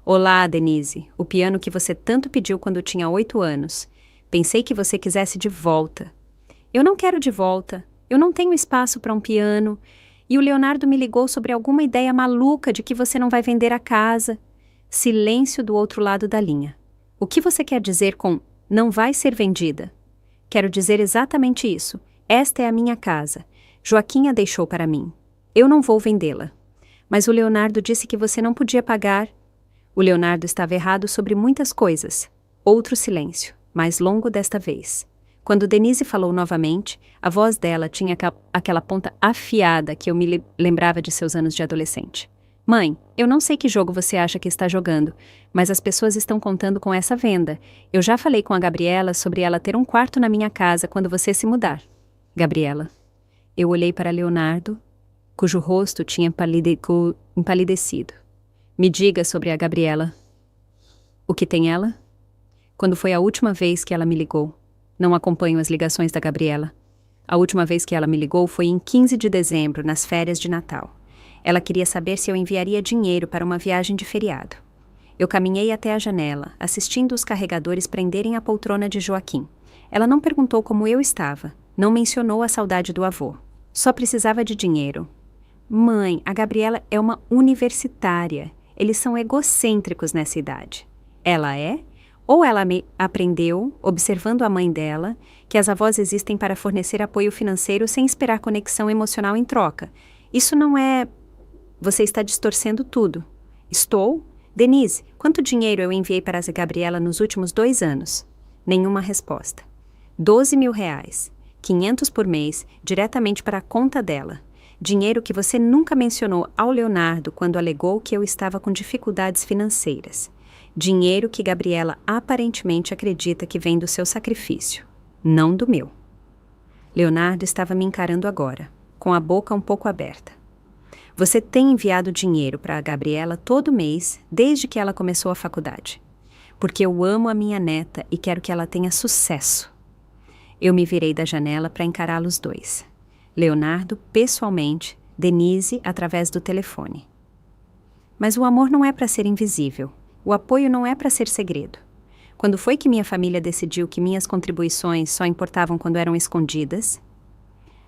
Olá, Denise, o piano que você tanto pediu quando tinha 8 anos. Pensei que você quisesse de volta. Eu não quero de volta. Eu não tenho espaço para um piano. E o Leonardo me ligou sobre alguma ideia maluca de que você não vai vender a casa. Silêncio do outro lado da linha. O que você quer dizer com não vai ser vendida? Quero dizer exatamente isso. Esta é a minha casa. Joaquim a deixou para mim. Eu não vou vendê-la. Mas o Leonardo disse que você não podia pagar. O Leonardo estava errado sobre muitas coisas. Outro silêncio, mais longo desta vez. Quando Denise falou novamente, a voz dela tinha aquela ponta afiada que eu me lembrava de seus anos de adolescente. Mãe, eu não sei que jogo você acha que está jogando, mas as pessoas estão contando com essa venda. Eu já falei com a Gabriela sobre ela ter um quarto na minha casa quando você se mudar. Gabriela. Eu olhei para Leonardo, cujo rosto tinha empalidecido. Me diga sobre a Gabriela. O que tem ela? Quando foi a última vez que ela me ligou? Não acompanho as ligações da Gabriela. A última vez que ela me ligou foi em 15 de dezembro, nas férias de Natal. Ela queria saber se eu enviaria dinheiro para uma viagem de feriado. Eu caminhei até a janela, assistindo os carregadores prenderem a poltrona de Joaquim. Ela não perguntou como eu estava, não mencionou a saudade do avô. Só precisava de dinheiro. Mãe, a Gabriela é uma universitária. Eles são egocêntricos nessa idade. Ela é? Ou ela me aprendeu, observando a mãe dela, que as avós existem para fornecer apoio financeiro sem esperar conexão emocional em troca. Isso não é... Você está distorcendo tudo. Estou? Denise, quanto dinheiro eu enviei para a Gabriela nos últimos 2 anos? Nenhuma resposta. 12 mil reais. 500 por mês, diretamente para a conta dela. Dinheiro que você nunca mencionou ao Leonardo quando alegou que eu estava com dificuldades financeiras. Dinheiro que Gabriela aparentemente acredita que vem do seu sacrifício, não do meu. Leonardo estava me encarando agora, com a boca um pouco aberta. Você tem enviado dinheiro para a Gabriela todo mês, desde que ela começou a faculdade. Porque eu amo a minha neta e quero que ela tenha sucesso. Eu me virei da janela para encará-los dois. Leonardo, pessoalmente, Denise, através do telefone. Mas o amor não é para ser invisível. O apoio não é para ser segredo. Quando foi que minha família decidiu que minhas contribuições só importavam quando eram escondidas?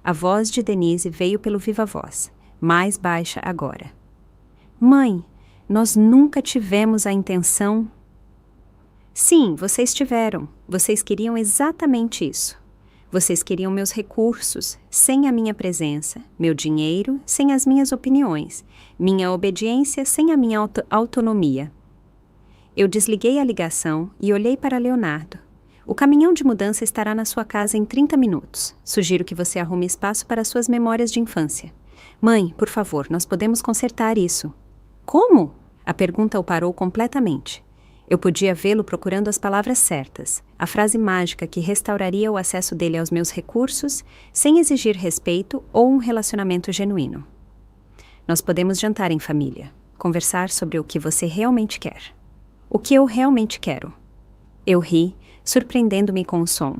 A voz de Denise veio pelo viva voz, mais baixa agora. Mãe, nós nunca tivemos a intenção... Sim, vocês tiveram. Vocês queriam exatamente isso. Vocês queriam meus recursos, sem a minha presença, meu dinheiro, sem as minhas opiniões, minha obediência, sem a minha autonomia. Eu desliguei a ligação e olhei para Leonardo. O caminhão de mudança estará na sua casa em 30 minutos. Sugiro que você arrume espaço para suas memórias de infância. Mãe, por favor, nós podemos consertar isso. Como? A pergunta o parou completamente. Eu podia vê-lo procurando as palavras certas, a frase mágica que restauraria o acesso dele aos meus recursos, sem exigir respeito ou um relacionamento genuíno. Nós podemos jantar em família. conversar sobre o que você realmente quer. O que eu realmente quero. Eu ri, surpreendendo-me com o som.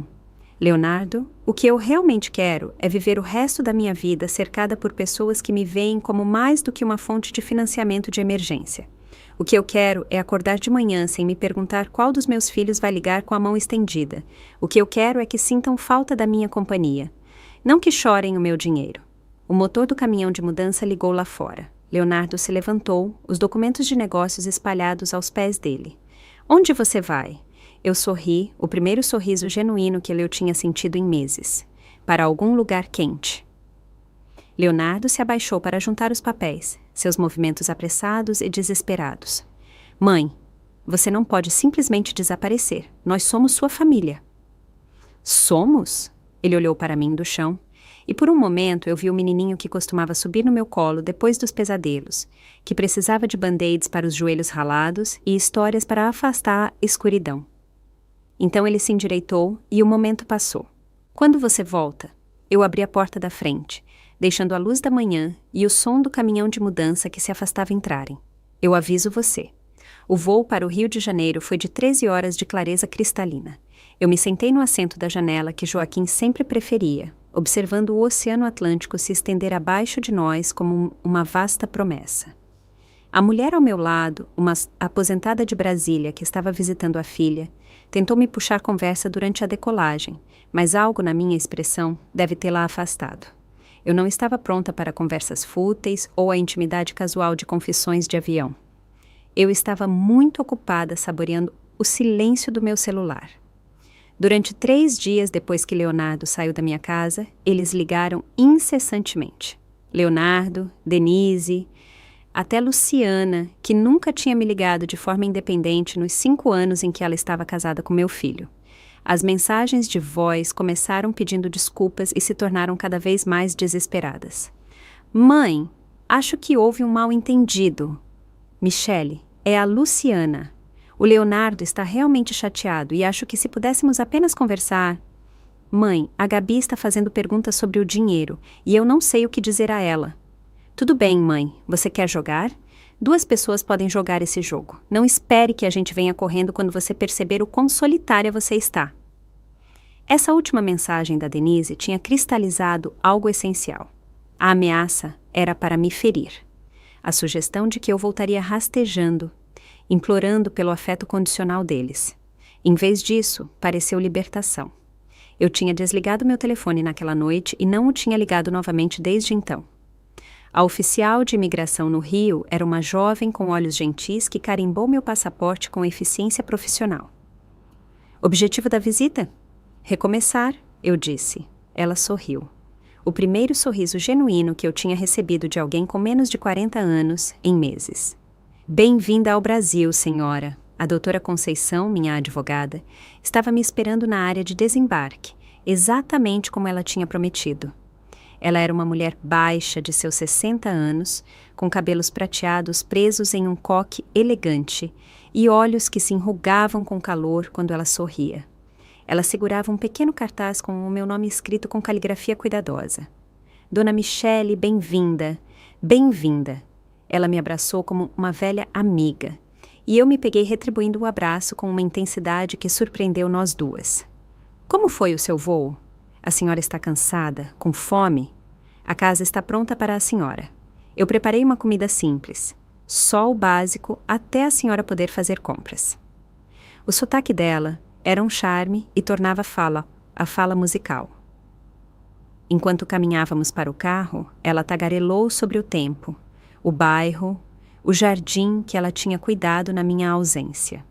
Leonardo, o que eu realmente quero é viver o resto da minha vida cercada por pessoas que me veem como mais do que uma fonte de financiamento de emergência. O que eu quero é acordar de manhã sem me perguntar qual dos meus filhos vai ligar com a mão estendida. O que eu quero é que sintam falta da minha companhia. Não que chorem o meu dinheiro. O motor do caminhão de mudança ligou lá fora. Leonardo se levantou, os documentos de negócios espalhados aos pés dele. Onde você vai? Eu sorri, o primeiro sorriso genuíno que eu tinha sentido em meses. Para algum lugar quente. Leonardo se abaixou para juntar os papéis, seus movimentos apressados e desesperados. Mãe, você não pode simplesmente desaparecer. Nós somos sua família. Somos? Ele olhou para mim do chão, e por um momento eu vi o menininho que costumava subir no meu colo depois dos pesadelos, que precisava de band-aids para os joelhos ralados e histórias para afastar a escuridão. Então ele se endireitou e o momento passou. Quando você volta? Eu abri a porta da frente, deixando a luz da manhã e o som do caminhão de mudança que se afastava entrarem. Eu aviso você. O voo para o Rio de Janeiro foi de 13 horas de clareza cristalina. Eu me sentei no assento da janela que Joaquim sempre preferia, observando o Oceano Atlântico se estender abaixo de nós como uma vasta promessa. A mulher ao meu lado, uma aposentada de Brasília que estava visitando a filha, tentou me puxar conversa durante a decolagem, mas algo na minha expressão deve tê-la afastado. Eu não estava pronta para conversas fúteis ou a intimidade casual de confissões de avião. Eu estava muito ocupada saboreando o silêncio do meu celular. Durante 3 dias depois que Leonardo saiu da minha casa, eles ligaram incessantemente. Leonardo, Denise, até Luciana, que nunca tinha me ligado de forma independente nos 5 anos em que ela estava casada com meu filho. As mensagens de voz começaram pedindo desculpas e se tornaram cada vez mais desesperadas. Mãe, acho que houve um mal-entendido. Michele, é a Luciana. O Leonardo está realmente chateado e acho que se pudéssemos apenas conversar... Mãe, a Gabi está fazendo perguntas sobre o dinheiro e eu não sei o que dizer a ela. Tudo bem, mãe. Você quer jogar? 2 pessoas podem jogar esse jogo. Não espere que a gente venha correndo quando você perceber o quão solitária você está. Essa última mensagem da Denise tinha cristalizado algo essencial. A ameaça era para me ferir. A sugestão de que eu voltaria rastejando, implorando pelo afeto condicional deles. Em vez disso, pareceu libertação. Eu tinha desligado meu telefone naquela noite e não o tinha ligado novamente desde então. A oficial de imigração no Rio era uma jovem com olhos gentis que carimbou meu passaporte com eficiência profissional. Objetivo da visita? Recomeçar, eu disse. Ela sorriu. O primeiro sorriso genuíno que eu tinha recebido de alguém com menos de 40 anos em meses. Bem-vinda ao Brasil, senhora. A doutora Conceição, minha advogada, estava me esperando na área de desembarque, exatamente como ela tinha prometido. Ela era uma mulher baixa de seus 60 anos, com cabelos prateados presos em um coque elegante e olhos que se enrugavam com calor quando ela sorria. Ela segurava um pequeno cartaz com o meu nome escrito com caligrafia cuidadosa. Dona Michele, bem-vinda, bem-vinda. Ela me abraçou como uma velha amiga, e eu me peguei retribuindo o abraço com uma intensidade que surpreendeu nós duas. Como foi o seu voo? A senhora está cansada, com fome? A casa está pronta para a senhora. Eu preparei uma comida simples, só o básico até a senhora poder fazer compras. O sotaque dela era um charme e tornava a fala musical. Enquanto caminhávamos para o carro, ela tagarelou sobre o tempo, o bairro, o jardim que ela tinha cuidado na minha ausência.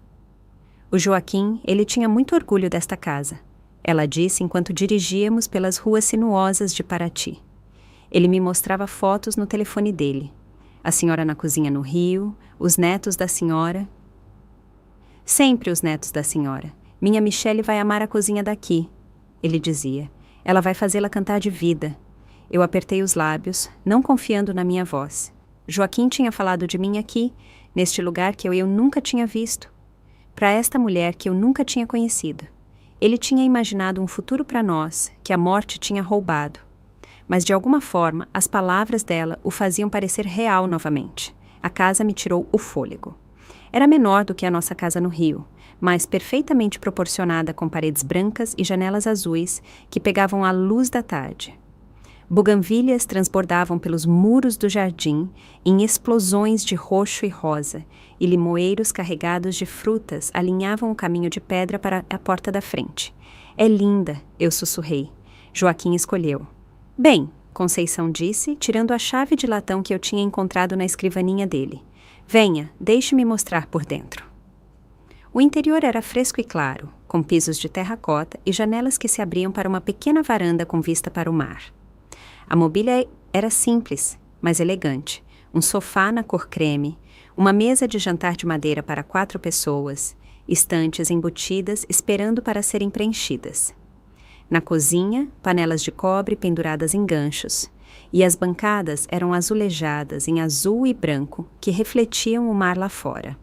O Joaquim, ele tinha muito orgulho desta casa. Ela disse enquanto dirigíamos pelas ruas sinuosas de Paraty. Ele me mostrava fotos no telefone dele. A senhora na cozinha no Rio, os netos da senhora. Sempre os netos da senhora. Minha Michele vai amar a cozinha daqui, ele dizia. Ela vai fazê-la cantar de vida. Eu apertei os lábios, não confiando na minha voz. Joaquim tinha falado de mim aqui, neste lugar que eu nunca tinha visto. Para esta mulher que eu nunca tinha conhecido. Ele tinha imaginado um futuro para nós, que a morte tinha roubado. Mas de alguma forma, as palavras dela o faziam parecer real novamente. A casa me tirou o fôlego. Era menor do que a nossa casa no Rio, mas perfeitamente proporcionada com paredes brancas e janelas azuis que pegavam a luz da tarde. Buganvílias transbordavam pelos muros do jardim em explosões de roxo e rosa, e limoeiros carregados de frutas alinhavam o caminho de pedra para a porta da frente. É linda, eu sussurrei. Joaquim escolheu. Bem, Conceição disse, tirando a chave de latão que eu tinha encontrado na escrivaninha dele. Venha, deixe-me mostrar por dentro. O interior era fresco e claro, com pisos de terracota e janelas que se abriam para uma pequena varanda com vista para o mar. A mobília era simples, mas elegante. Um sofá na cor creme, uma mesa de jantar de madeira para 4 pessoas, estantes embutidas esperando para serem preenchidas. Na cozinha, panelas de cobre penduradas em ganchos, e as bancadas eram azulejadas em azul e branco que refletiam o mar lá fora.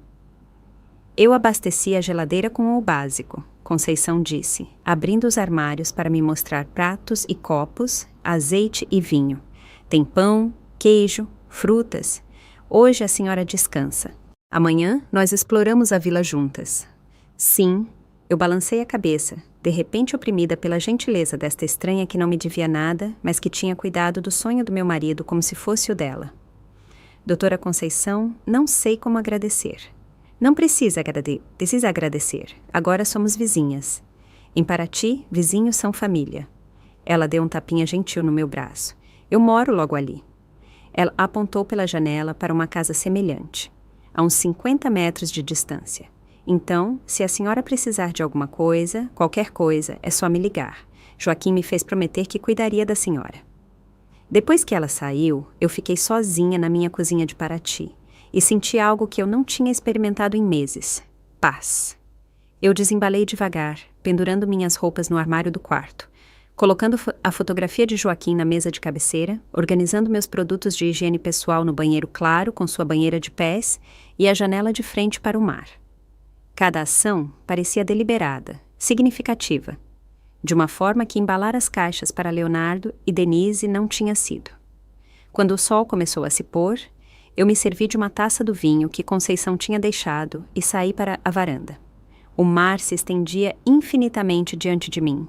Eu abasteci a geladeira com o básico, Conceição disse, abrindo os armários para me mostrar pratos e copos, azeite e vinho. Tem pão, queijo, frutas. Hoje a senhora descansa. Amanhã nós exploramos a vila juntas. Sim, eu balancei a cabeça, de repente oprimida pela gentileza desta estranha que não me devia nada, mas que tinha cuidado do sonho do meu marido como se fosse o dela. Doutora Conceição, não sei como agradecer. Não precisa agradecer. Agora somos vizinhas. Em Paraty, vizinhos são família. Ela deu um tapinha gentil no meu braço. Eu moro logo ali. Ela apontou pela janela para uma casa semelhante, a uns 50 metros de distância. Então, se a senhora precisar de alguma coisa, qualquer coisa, é só me ligar. Joaquim me fez prometer que cuidaria da senhora. Depois que ela saiu, eu fiquei sozinha na minha cozinha de Paraty e senti algo que eu não tinha experimentado em meses. Paz. Eu desembalei devagar, pendurando minhas roupas no armário do quarto, colocando a fotografia de Joaquim na mesa de cabeceira, organizando meus produtos de higiene pessoal no banheiro claro com sua banheira de pés e a janela de frente para o mar. Cada ação parecia deliberada, significativa, de uma forma que embalar as caixas para Leonardo e Denise não tinha sido. Quando o sol começou a se pôr, eu me servi de uma taça do vinho que Conceição tinha deixado e saí para a varanda. O mar se estendia infinitamente diante de mim,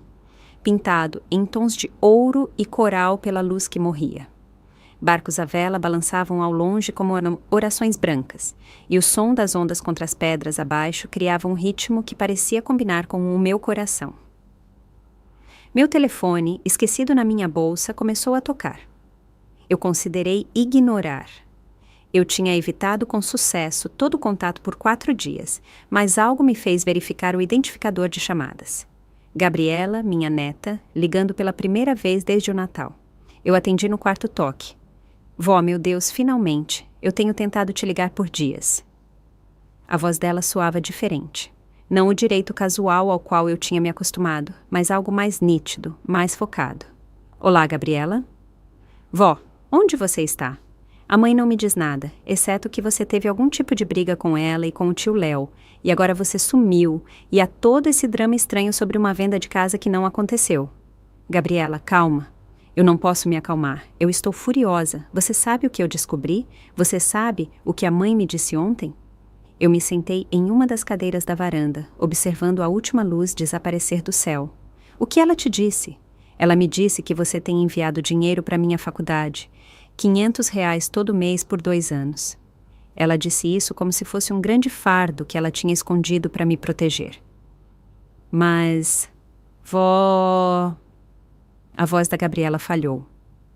pintado em tons de ouro e coral pela luz que morria. Barcos à vela balançavam ao longe como orações brancas, e o som das ondas contra as pedras abaixo criava um ritmo que parecia combinar com o meu coração. Meu telefone, esquecido na minha bolsa, começou a tocar. Eu considerei ignorar. Eu tinha evitado com sucesso todo o contato por 4 dias, mas algo me fez verificar o identificador de chamadas. Gabriela, minha neta, ligando pela primeira vez desde o Natal. Eu atendi no quarto toque. Vó, meu Deus, finalmente, eu tenho tentado te ligar por dias. A voz dela soava diferente. Não o direito casual ao qual eu tinha me acostumado, mas algo mais nítido, mais focado. Olá, Gabriela? Vó, onde você está? A mãe não me diz nada, exceto que você teve algum tipo de briga com ela e com o tio Léo, e agora você sumiu, e há todo esse drama estranho sobre uma venda de casa que não aconteceu. Gabriela, calma. Eu não posso me acalmar. Eu estou furiosa. Você sabe o que eu descobri? Você sabe o que a mãe me disse ontem? Eu me sentei em uma das cadeiras da varanda, observando a última luz desaparecer do céu. O que ela te disse? Ela me disse que você tem enviado dinheiro para minha faculdade. R$ 500 todo mês por 2 anos. Ela disse isso como se fosse um grande fardo que ela tinha escondido para me proteger. Mas... Vó... A voz da Gabriela falhou.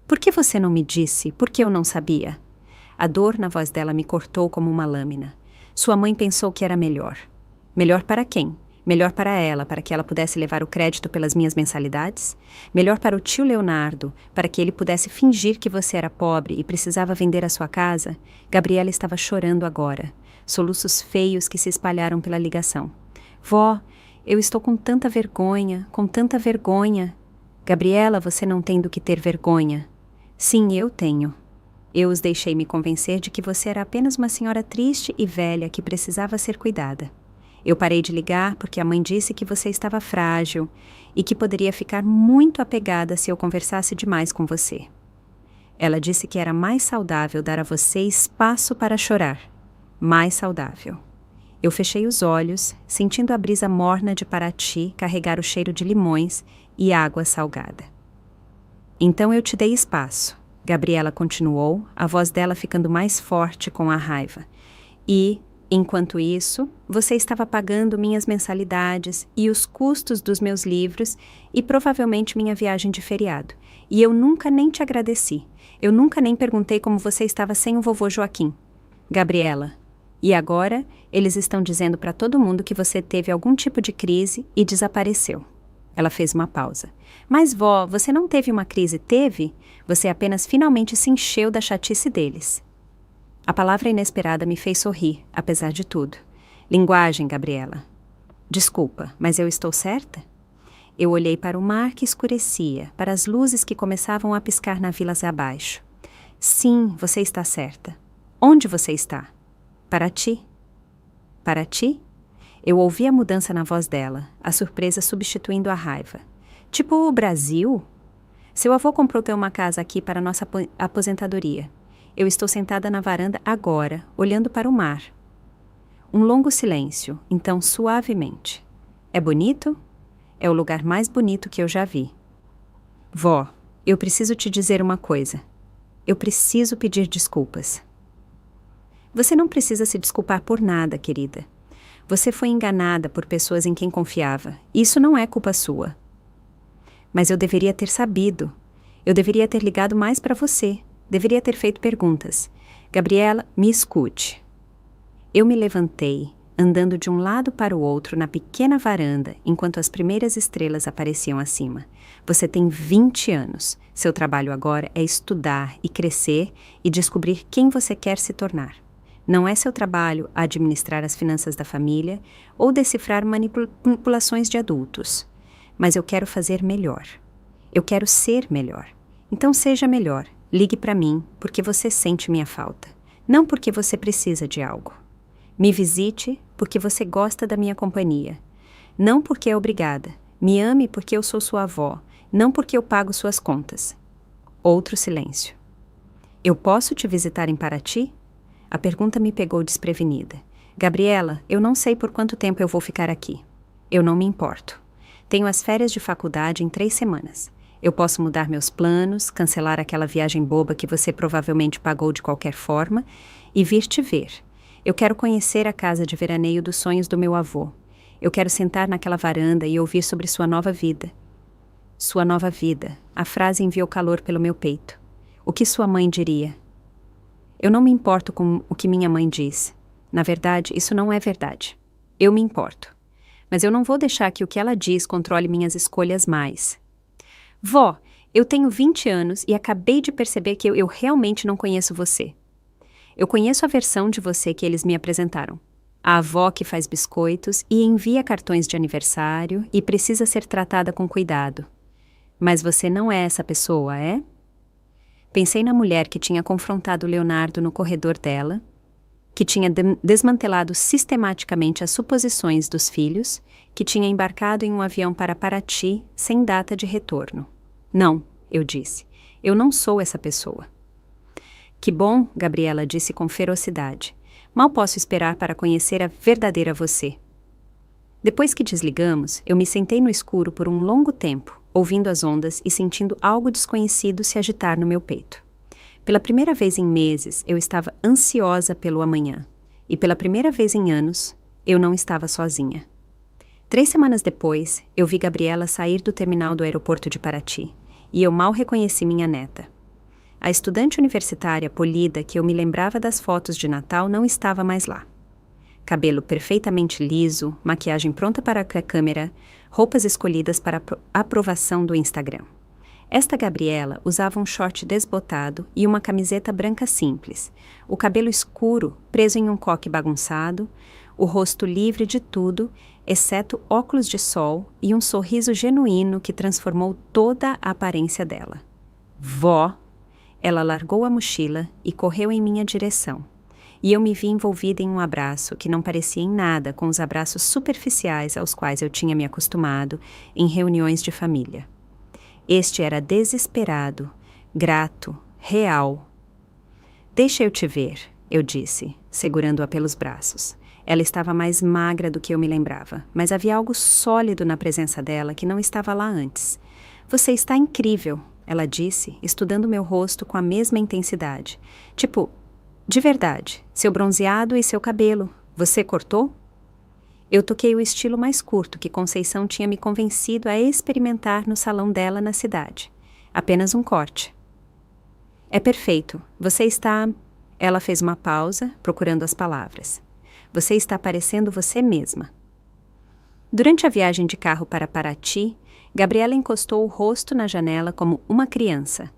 Por que você não me disse? Por que eu não sabia? A dor na voz dela me cortou como uma lâmina. Sua mãe pensou que era melhor. Melhor para quem? Melhor para ela, para que ela pudesse levar o crédito pelas minhas mensalidades? Melhor para o tio Leonardo, para que ele pudesse fingir que você era pobre e precisava vender a sua casa? Gabriela estava chorando agora. Soluços feios que se espalharam pela ligação. Vó, eu estou com tanta vergonha, com tanta vergonha. Gabriela, você não tem do que ter vergonha. Sim, eu tenho. Eu os deixei me convencer de que você era apenas uma senhora triste e velha que precisava ser cuidada. Eu parei de ligar porque a mãe disse que você estava frágil e que poderia ficar muito apegada se eu conversasse demais com você. Ela disse que era mais saudável dar a você espaço para chorar. Mais saudável. Eu fechei os olhos, sentindo a brisa morna de Paraty carregar o cheiro de limões e água salgada. Então eu te dei espaço, Gabriela continuou, a voz dela ficando mais forte com a raiva. E, enquanto isso, você estava pagando minhas mensalidades e os custos dos meus livros e provavelmente minha viagem de feriado. E eu nunca nem te agradeci. Eu nunca nem perguntei como você estava sem o vovô Joaquim. Gabriela, e agora eles estão dizendo para todo mundo que você teve algum tipo de crise e desapareceu. Ela fez uma pausa. Mas, vó, você não teve uma crise, teve? Você apenas finalmente se encheu da chatice deles. A palavra inesperada me fez sorrir, apesar de tudo. Linguagem, Gabriela. Desculpa, mas eu estou certa? Eu olhei para o mar que escurecia, para as luzes que começavam a piscar na vila abaixo. Sim, você está certa. Onde você está? Paraty. Paraty? Eu ouvi a mudança na voz dela, a surpresa substituindo a raiva. Tipo o Brasil? Seu avô comprou uma casa aqui para nossa aposentadoria. Eu estou sentada na varanda agora, olhando para o mar. Um longo silêncio, então suavemente. É bonito? É o lugar mais bonito que eu já vi. Vó, eu preciso te dizer uma coisa. Eu preciso pedir desculpas. Você não precisa se desculpar por nada, querida. Você foi enganada por pessoas em quem confiava. Isso não é culpa sua. Mas eu deveria ter sabido. Eu deveria ter ligado mais para você. Deveria ter feito perguntas. Gabriela, me escute. Eu me levantei, andando de um lado para o outro na pequena varanda, enquanto as primeiras estrelas apareciam acima. Você tem 20 anos. Seu trabalho agora é estudar e crescer e descobrir quem você quer se tornar. Não é seu trabalho administrar as finanças da família ou decifrar manipulações de adultos. Mas eu quero fazer melhor. Eu quero ser melhor. Então seja melhor. Ligue para mim porque você sente minha falta. Não porque você precisa de algo. Me visite porque você gosta da minha companhia. Não porque é obrigada. Me ame porque eu sou sua avó. Não porque eu pago suas contas. Outro silêncio. Eu posso te visitar em Paraty? A pergunta me pegou desprevenida. Gabriela, eu não sei por quanto tempo eu vou ficar aqui. Eu não me importo. Tenho as férias de faculdade em 3 semanas. Eu posso mudar meus planos, cancelar aquela viagem boba que você provavelmente pagou de qualquer forma e vir te ver. Eu quero conhecer a casa de veraneio dos sonhos do meu avô. Eu quero sentar naquela varanda e ouvir sobre sua nova vida. Sua nova vida. A frase enviou calor pelo meu peito. O que sua mãe diria? Eu não me importo com o que minha mãe diz. Na verdade, isso não é verdade. Eu me importo. Mas eu não vou deixar que o que ela diz controle minhas escolhas mais. Vó, eu tenho 20 anos e acabei de perceber que eu realmente não conheço você. Eu conheço a versão de você que eles me apresentaram. A avó que faz biscoitos e envia cartões de aniversário e precisa ser tratada com cuidado. Mas você não é essa pessoa, é? Pensei na mulher que tinha confrontado Leonardo no corredor dela, que tinha desmantelado sistematicamente as suposições dos filhos, que tinha embarcado em um avião para Paraty sem data de retorno. Não, eu disse, eu não sou essa pessoa. Que bom, Gabriela disse com ferocidade. Mal posso esperar para conhecer a verdadeira você. Depois que desligamos, eu me sentei no escuro por um longo tempo, ouvindo as ondas e sentindo algo desconhecido se agitar no meu peito. Pela primeira vez em meses, eu estava ansiosa pelo amanhã. E pela primeira vez em anos, eu não estava sozinha. 3 semanas depois, eu vi Gabriela sair do terminal do aeroporto de Paraty, e eu mal reconheci minha neta. A estudante universitária polida que eu me lembrava das fotos de Natal não estava mais lá. Cabelo perfeitamente liso, maquiagem pronta para a câmera, roupas escolhidas para a aprovação do Instagram. Esta Gabriela usava um short desbotado e uma camiseta branca simples, o cabelo escuro preso em um coque bagunçado, o rosto livre de tudo, exceto óculos de sol e um sorriso genuíno que transformou toda a aparência dela. Vó! Ela largou a mochila e correu em minha direção. E eu me vi envolvida em um abraço que não parecia em nada com os abraços superficiais aos quais eu tinha me acostumado em reuniões de família. Este era desesperado, grato, real. Deixa eu te ver, eu disse, segurando-a pelos braços. Ela estava mais magra do que eu me lembrava, mas havia algo sólido na presença dela que não estava lá antes. Você está incrível, ela disse, estudando meu rosto com a mesma intensidade. Tipo, de verdade, seu bronzeado e seu cabelo, você cortou? Eu toquei o estilo mais curto que Conceição tinha me convencido a experimentar no salão dela na cidade. Apenas um corte. É perfeito. Você está... Ela fez uma pausa, procurando as palavras. Você está parecendo você mesma. Durante a viagem de carro para Paraty, Gabriela encostou o rosto na janela como uma criança,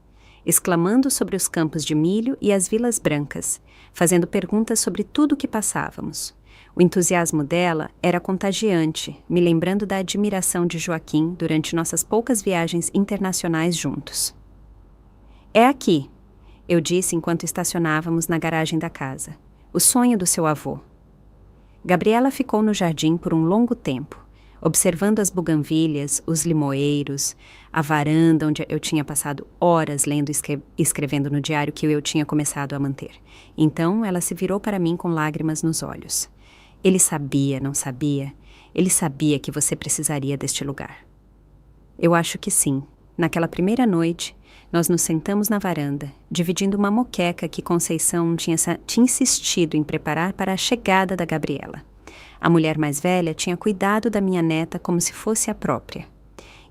exclamando sobre os campos de milho e as vilas brancas, fazendo perguntas sobre tudo o que passávamos. O entusiasmo dela era contagiante, me lembrando da admiração de Joaquim durante nossas poucas viagens internacionais juntos. É aqui, eu disse enquanto estacionávamos na garagem da casa. O sonho do seu avô. Gabriela ficou no jardim por um longo tempo, observando as buganvílias, os limoeiros, a varanda onde eu tinha passado horas lendo e escrevendo no diário que eu tinha começado a manter. Então ela se virou para mim com lágrimas nos olhos. Ele sabia, não sabia? Ele sabia que você precisaria deste lugar. Eu acho que sim. Naquela primeira noite, nós nos sentamos na varanda, dividindo uma moqueca que Conceição tinha insistido em preparar para a chegada da Gabriela. A mulher mais velha tinha cuidado da minha neta como se fosse a própria.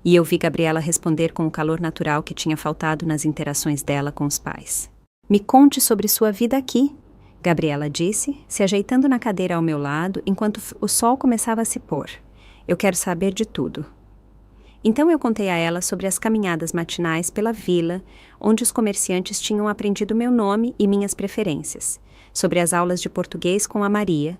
E eu vi Gabriela responder com o calor natural que tinha faltado nas interações dela com os pais. Me conte sobre sua vida aqui, Gabriela disse, se ajeitando na cadeira ao meu lado enquanto o sol começava a se pôr. Eu quero saber de tudo. Então eu contei a ela sobre as caminhadas matinais pela vila, onde os comerciantes tinham aprendido meu nome e minhas preferências, sobre as aulas de português com a Maria,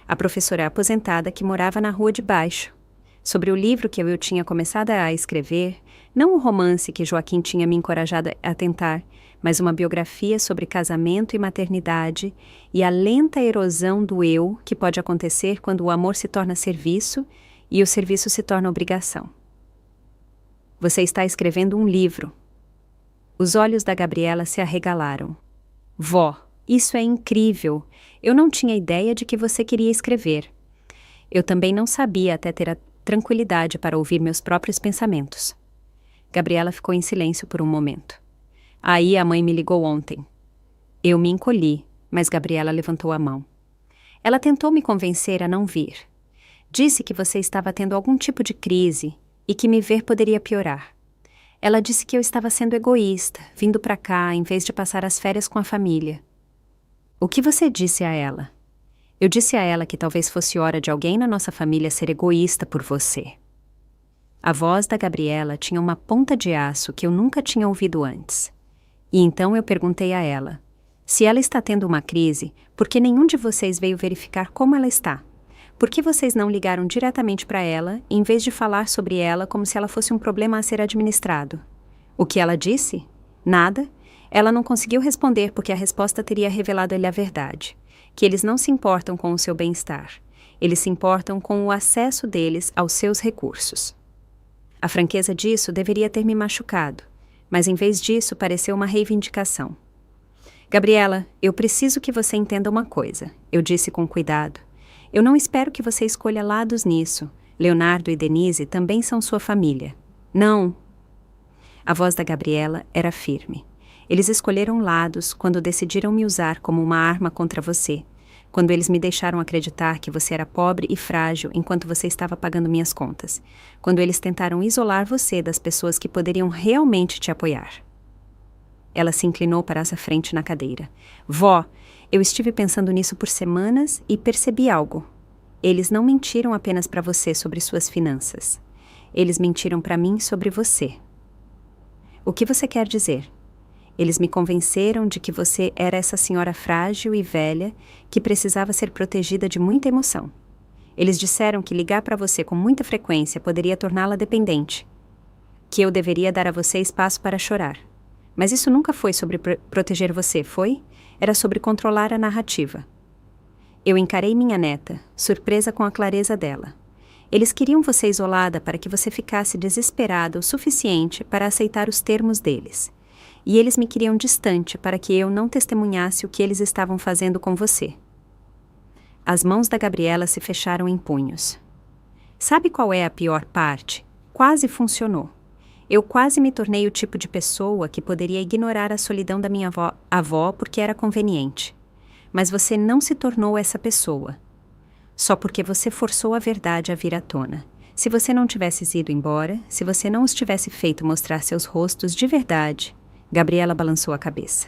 a professora aposentada que morava na rua de baixo, sobre o livro que eu tinha começado a escrever, não o romance que Joaquim tinha me encorajado a tentar, mas uma biografia sobre casamento e maternidade e a lenta erosão do eu que pode acontecer quando o amor se torna serviço e o serviço se torna obrigação. Você está escrevendo um livro. Os olhos da Gabriela se arregalaram. Vó, isso é incrível. Eu não tinha ideia de que você queria escrever. Eu também não sabia até ter a tranquilidade para ouvir meus próprios pensamentos. Gabriela ficou em silêncio por um momento. Aí a mãe me ligou ontem. Eu me encolhi, mas Gabriela levantou a mão. Ela tentou me convencer a não vir. Disse que você estava tendo algum tipo de crise e que me ver poderia piorar. Ela disse que eu estava sendo egoísta, vindo para cá em vez de passar as férias com a família. O que você disse a ela? Eu disse a ela que talvez fosse hora de alguém na nossa família ser egoísta por você. A voz da Gabriela tinha uma ponta de aço que eu nunca tinha ouvido antes. E então eu perguntei a ela, se ela está tendo uma crise, por que nenhum de vocês veio verificar como ela está? Por que vocês não ligaram diretamente para ela, em vez de falar sobre ela como se ela fosse um problema a ser administrado? O que ela disse? Nada. Ela não conseguiu responder porque a resposta teria revelado-lhe a verdade, que eles não se importam com o seu bem-estar. Eles se importam com o acesso deles aos seus recursos. A franqueza disso deveria ter me machucado, mas em vez disso pareceu uma reivindicação. Gabriela, eu preciso que você entenda uma coisa, eu disse com cuidado. Eu não espero que você escolha lados nisso. Leonardo e Denise também são sua família. Não. A voz da Gabriela era firme. Eles escolheram lados quando decidiram me usar como uma arma contra você, quando eles me deixaram acreditar que você era pobre e frágil enquanto você estava pagando minhas contas, quando eles tentaram isolar você das pessoas que poderiam realmente te apoiar. Ela se inclinou para essa frente na cadeira. Vó, eu estive pensando nisso por semanas e percebi algo. Eles não mentiram apenas para você sobre suas finanças. Eles mentiram para mim sobre você. O que você quer dizer? Eles me convenceram de que você era essa senhora frágil e velha que precisava ser protegida de muita emoção. Eles disseram que ligar para você com muita frequência poderia torná-la dependente. Que eu deveria dar a você espaço para chorar. Mas isso nunca foi sobre proteger você, foi? Era sobre controlar a narrativa. Eu encarei minha neta, surpresa com a clareza dela. Eles queriam você isolada para que você ficasse desesperada o suficiente para aceitar os termos deles. e eles me queriam distante para que eu não testemunhasse o que eles estavam fazendo com você. As mãos da Gabriela se fecharam em punhos. Sabe qual é a pior parte? Quase funcionou. Eu quase me tornei o tipo de pessoa que poderia ignorar a solidão da minha avó porque era conveniente. Mas você não se tornou essa pessoa. Só porque você forçou a verdade a vir à tona. Se você não tivesse ido embora, se você não os tivesse feito mostrar seus rostos de verdade... Gabriela balançou a cabeça.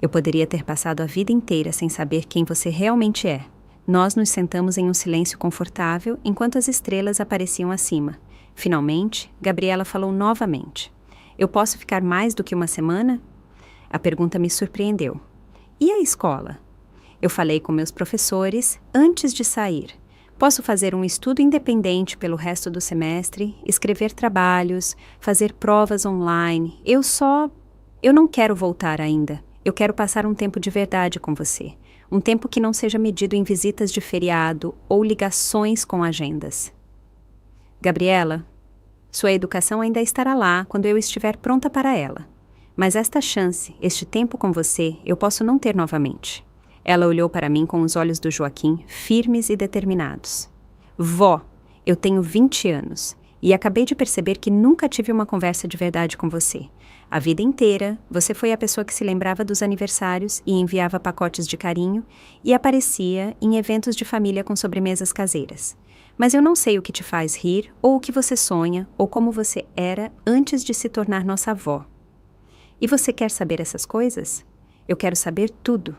Eu poderia ter passado a vida inteira sem saber quem você realmente é. Nós nos sentamos em um silêncio confortável enquanto as estrelas apareciam acima. Finalmente, Gabriela falou novamente. Eu posso ficar mais do que uma semana? A pergunta me surpreendeu. E a escola? Eu falei com meus professores antes de sair. Posso fazer um estudo independente pelo resto do semestre, escrever trabalhos, fazer provas online. Eu não quero voltar ainda. Eu quero passar um tempo de verdade com você. Um tempo que não seja medido em visitas de feriado ou ligações com agendas. Gabriela, sua educação ainda estará lá quando eu estiver pronta para ela. Mas esta chance, este tempo com você, eu posso não ter novamente. Ela olhou para mim com os olhos do Joaquim, firmes e determinados. Vó, eu tenho 20 anos e acabei de perceber que nunca tive uma conversa de verdade com você. A vida inteira, você foi a pessoa que se lembrava dos aniversários e enviava pacotes de carinho e aparecia em eventos de família com sobremesas caseiras. Mas eu não sei o que te faz rir, ou o que você sonha, ou como você era antes de se tornar nossa avó. E você quer saber essas coisas? Eu quero saber tudo.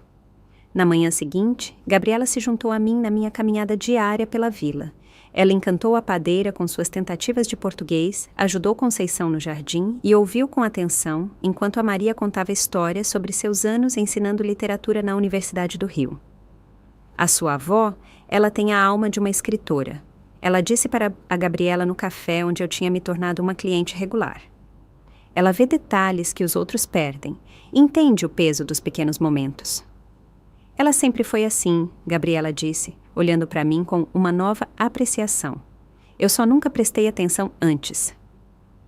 Na manhã seguinte, Gabriela se juntou a mim na minha caminhada diária pela vila. Ela encantou a padeira com suas tentativas de português, ajudou Conceição no jardim e ouviu com atenção enquanto a Maria contava histórias sobre seus anos ensinando literatura na Universidade do Rio. A sua avó, ela tem a alma de uma escritora. Ela disse para a Gabriela no café onde eu tinha me tornado uma cliente regular. Ela vê detalhes que os outros perdem, entende o peso dos pequenos momentos. Ela sempre foi assim, Gabriela disse, olhando para mim com uma nova apreciação. Eu só nunca prestei atenção antes.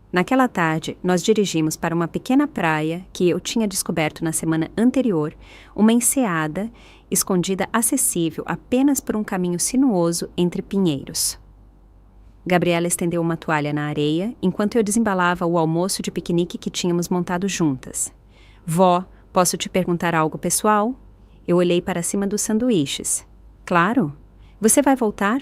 Naquela tarde, nós dirigimos para uma pequena praia que eu tinha descoberto na semana anterior, uma enseada escondida acessível apenas por um caminho sinuoso entre pinheiros. Gabriela estendeu uma toalha na areia enquanto eu desembalava o almoço de piquenique que tínhamos montado juntas. Vó, posso te perguntar algo pessoal? Eu olhei para cima dos sanduíches. Claro. Você vai voltar?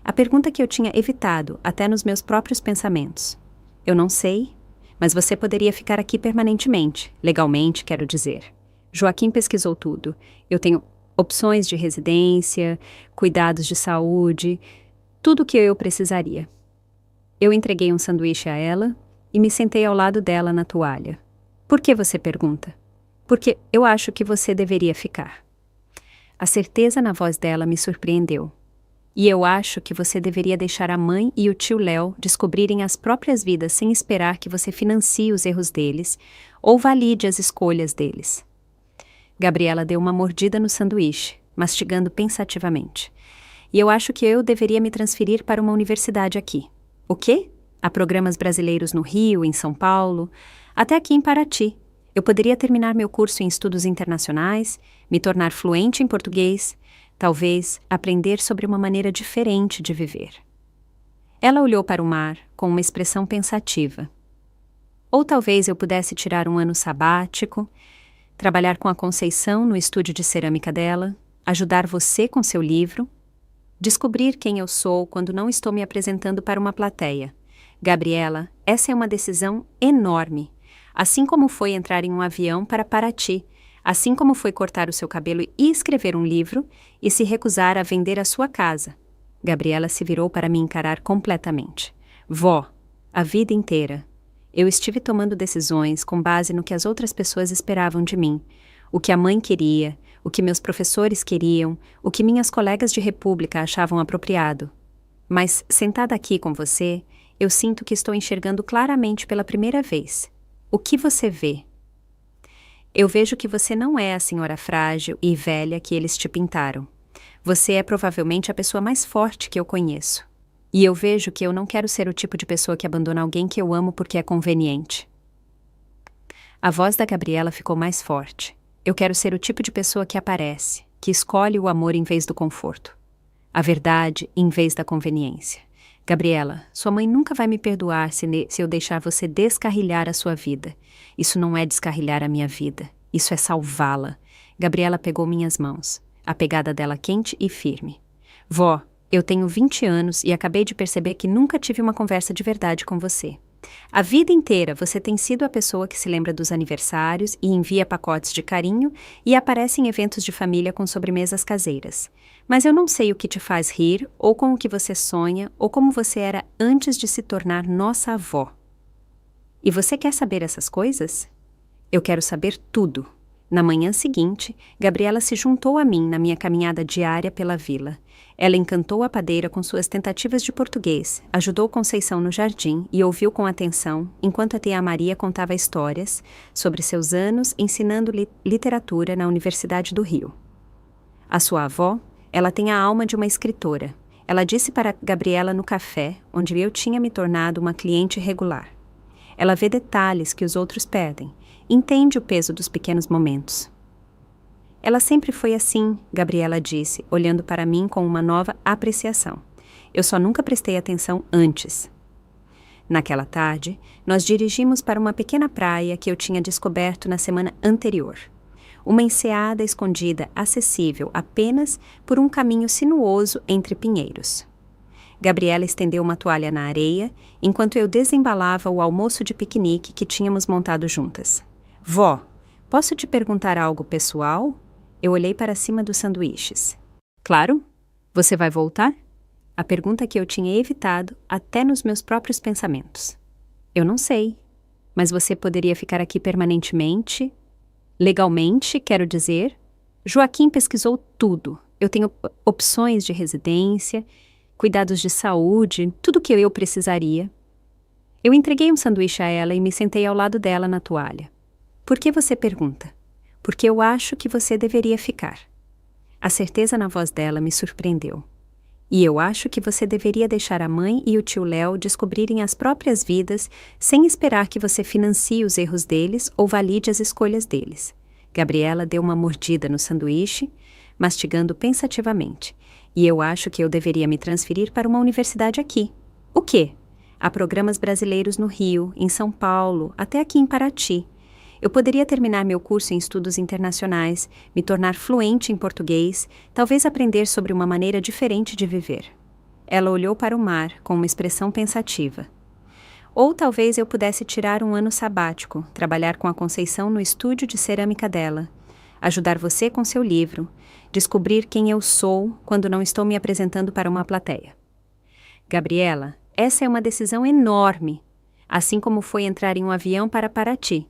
A pergunta que eu tinha evitado, até nos meus próprios pensamentos. Eu não sei, mas você poderia ficar aqui permanentemente, legalmente, quero dizer. Joaquim pesquisou tudo. Eu tenho opções de residência, cuidados de saúde, tudo o que eu precisaria. Eu entreguei um sanduíche a ela e me sentei ao lado dela na toalha. Por que você pergunta? Porque eu acho que você deveria ficar. A certeza na voz dela me surpreendeu. E eu acho que você deveria deixar a mãe e o tio Léo descobrirem as próprias vidas sem esperar que você financie os erros deles ou valide as escolhas deles. Gabriela deu uma mordida no sanduíche, mastigando pensativamente. E eu acho que eu deveria me transferir para uma universidade aqui. O quê? Há programas brasileiros no Rio, em São Paulo, até aqui em Paraty. Eu poderia terminar meu curso em estudos internacionais, me tornar fluente em português, talvez aprender sobre uma maneira diferente de viver. Ela olhou para o mar com uma expressão pensativa. Ou talvez eu pudesse tirar um ano sabático, trabalhar com a Conceição no estúdio de cerâmica dela, ajudar você com seu livro, descobrir quem eu sou quando não estou me apresentando para uma plateia. Gabriela, essa é uma decisão enorme. Assim como foi entrar em um avião para Paraty, assim como foi cortar o seu cabelo e escrever um livro e se recusar a vender a sua casa. Gabriela se virou para me encarar completamente. Vó, a vida inteira, eu estive tomando decisões com base no que as outras pessoas esperavam de mim, o que a mãe queria, o que meus professores queriam, o que minhas colegas de república achavam apropriado. Mas, sentada aqui com você, eu sinto que estou enxergando claramente pela primeira vez. O que você vê? Eu vejo que você não é a senhora frágil e velha que eles te pintaram. Você é provavelmente a pessoa mais forte que eu conheço. E eu vejo que eu não quero ser o tipo de pessoa que abandona alguém que eu amo porque é conveniente. A voz da Gabriela ficou mais forte. Eu quero ser o tipo de pessoa que aparece, que escolhe o amor em vez do conforto. A verdade em vez da conveniência. Gabriela, sua mãe nunca vai me perdoar se eu deixar você descarrilhar a sua vida. Isso não é descarrilhar a minha vida. Isso é salvá-la. Gabriela pegou minhas mãos, a pegada dela quente e firme. Vó, eu tenho 20 anos e acabei de perceber que nunca tive uma conversa de verdade com você. A vida inteira você tem sido a pessoa que se lembra dos aniversários e envia pacotes de carinho e aparece em eventos de família com sobremesas caseiras. Mas eu não sei o que te faz rir, ou com o que você sonha, ou como você era antes de se tornar nossa avó. E você quer saber essas coisas? Eu quero saber tudo. Na manhã seguinte, Gabriela se juntou a mim na minha caminhada diária pela vila. Ela encantou a padeira com suas tentativas de português, ajudou Conceição no jardim e ouviu com atenção enquanto a tia Maria contava histórias sobre seus anos ensinando literatura na Universidade do Rio. A sua avó, ela tem a alma de uma escritora. Ela disse para Gabriela no café, onde eu tinha me tornado uma cliente regular. Ela vê detalhes que os outros perdem, entende o peso dos pequenos momentos. Ela sempre foi assim, Gabriela disse, olhando para mim com uma nova apreciação. Eu só nunca prestei atenção antes. Naquela tarde, nós dirigimos para uma pequena praia que eu tinha descoberto na semana anterior. Uma enseada escondida, acessível apenas por um caminho sinuoso entre pinheiros. Gabriela estendeu uma toalha na areia, enquanto eu desembalava o almoço de piquenique que tínhamos montado juntas. Vó, posso te perguntar algo pessoal? Eu olhei para cima dos sanduíches. Claro. Você vai voltar? A pergunta que eu tinha evitado até nos meus próprios pensamentos. Eu não sei. Mas você poderia ficar aqui permanentemente? Legalmente, quero dizer? Joaquim pesquisou tudo. Eu tenho opções de residência, cuidados de saúde, tudo o que eu precisaria. Eu entreguei um sanduíche a ela e me sentei ao lado dela na toalha. Por que você pergunta? Porque eu acho que você deveria ficar. A certeza na voz dela me surpreendeu. E eu acho que você deveria deixar a mãe e o tio Léo descobrirem as próprias vidas sem esperar que você financie os erros deles ou valide as escolhas deles. Gabriela deu uma mordida no sanduíche, mastigando pensativamente. E eu acho que eu deveria me transferir para uma universidade aqui. O quê? Há programas brasileiros no Rio, em São Paulo, até aqui em Paraty. Eu poderia terminar meu curso em estudos internacionais, me tornar fluente em português, talvez aprender sobre uma maneira diferente de viver. Ela olhou para o mar com uma expressão pensativa. Ou talvez eu pudesse tirar um ano sabático, trabalhar com a Conceição no estúdio de cerâmica dela, ajudar você com seu livro, descobrir quem eu sou quando não estou me apresentando para uma plateia. Gabriela, essa é uma decisão enorme, assim como foi entrar em um avião para Paraty.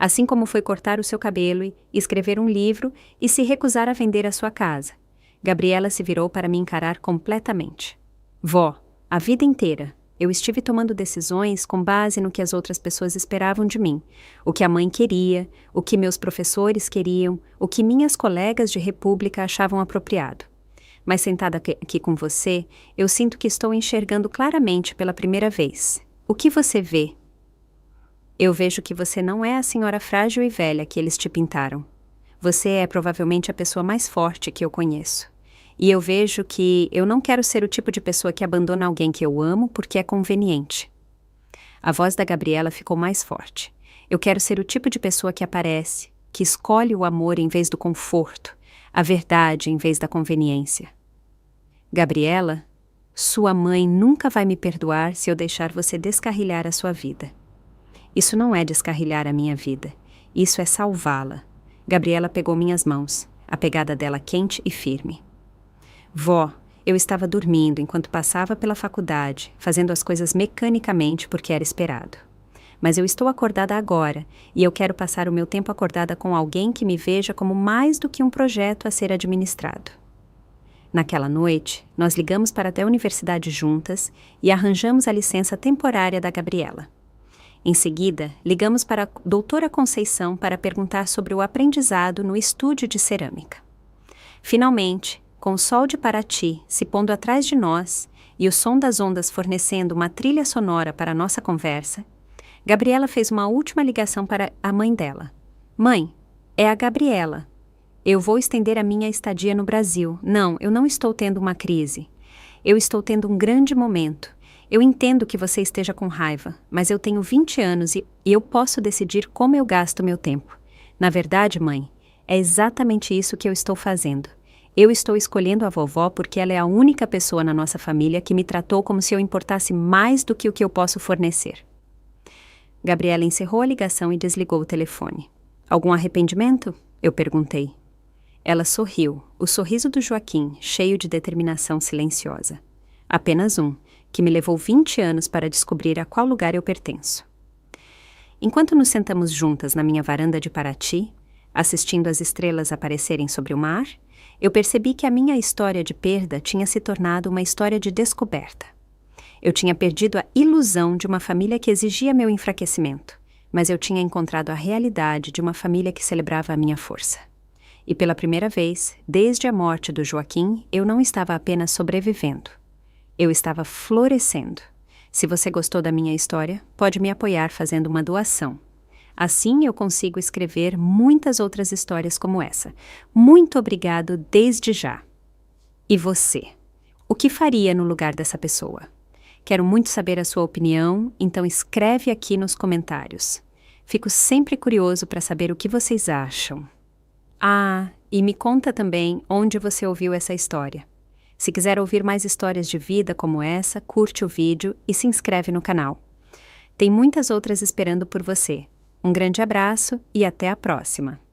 Assim como foi cortar o seu cabelo e escrever um livro e se recusar a vender a sua casa. Gabriela se virou para me encarar completamente. Vó, a vida inteira, eu estive tomando decisões com base no que as outras pessoas esperavam de mim, o que a mãe queria, o que meus professores queriam, o que minhas colegas de república achavam apropriado. Mas sentada aqui com você, eu sinto que estou enxergando claramente pela primeira vez. O que você vê? Eu vejo que você não é a senhora frágil e velha que eles te pintaram. Você é provavelmente a pessoa mais forte que eu conheço. E eu vejo que eu não quero ser o tipo de pessoa que abandona alguém que eu amo porque é conveniente. A voz da Gabriela ficou mais forte. Eu quero ser o tipo de pessoa que aparece, que escolhe o amor em vez do conforto, a verdade em vez da conveniência. Gabriela, sua mãe nunca vai me perdoar se eu deixar você descarrilhar a sua vida. Isso não é descarrilhar a minha vida. Isso é salvá-la. Gabriela pegou minhas mãos, a pegada dela quente e firme. Vó, eu estava dormindo enquanto passava pela faculdade, fazendo as coisas mecanicamente porque era esperado. Mas eu estou acordada agora, e eu quero passar o meu tempo acordada com alguém que me veja como mais do que um projeto a ser administrado. Naquela noite, nós ligamos para até a universidade juntas e arranjamos a licença temporária da Gabriela. Em seguida, ligamos para a doutora Conceição para perguntar sobre o aprendizado no estúdio de cerâmica. Finalmente, com o sol de Paraty se pondo atrás de nós e o som das ondas fornecendo uma trilha sonora para a nossa conversa, Gabriela fez uma última ligação para a mãe dela. Mãe, é a Gabriela. Eu vou estender a minha estadia no Brasil. Não, eu não estou tendo uma crise. Eu estou tendo um grande momento. Eu entendo que você esteja com raiva, mas eu tenho 20 anos e eu posso decidir como eu gasto meu tempo. Na verdade, mãe, é exatamente isso que eu estou fazendo. Eu estou escolhendo a vovó porque ela é a única pessoa na nossa família que me tratou como se eu importasse mais do que o que eu posso fornecer. Gabriela encerrou a ligação e desligou o telefone. Algum arrependimento? Eu perguntei. Ela sorriu, o sorriso do Joaquim, cheio de determinação silenciosa. Apenas um, que me levou 20 anos para descobrir a qual lugar eu pertenço. Enquanto nos sentamos juntas na minha varanda de Paraty, assistindo as estrelas aparecerem sobre o mar, eu percebi que a minha história de perda tinha se tornado uma história de descoberta. Eu tinha perdido a ilusão de uma família que exigia meu enfraquecimento, mas eu tinha encontrado a realidade de uma família que celebrava a minha força. E pela primeira vez, desde a morte do Joaquim, eu não estava apenas sobrevivendo. Eu estava florescendo. Se você gostou da minha história, pode me apoiar fazendo uma doação. Assim eu consigo escrever muitas outras histórias como essa. Muito obrigado desde já. E você? O que faria no lugar dessa pessoa? Quero muito saber a sua opinião, então escreve aqui nos comentários. Fico sempre curioso para saber o que vocês acham. Ah, e me conta também onde você ouviu essa história. Se quiser ouvir mais histórias de vida como essa, curte o vídeo e se inscreve no canal. Tem muitas outras esperando por você. Um grande abraço e até a próxima!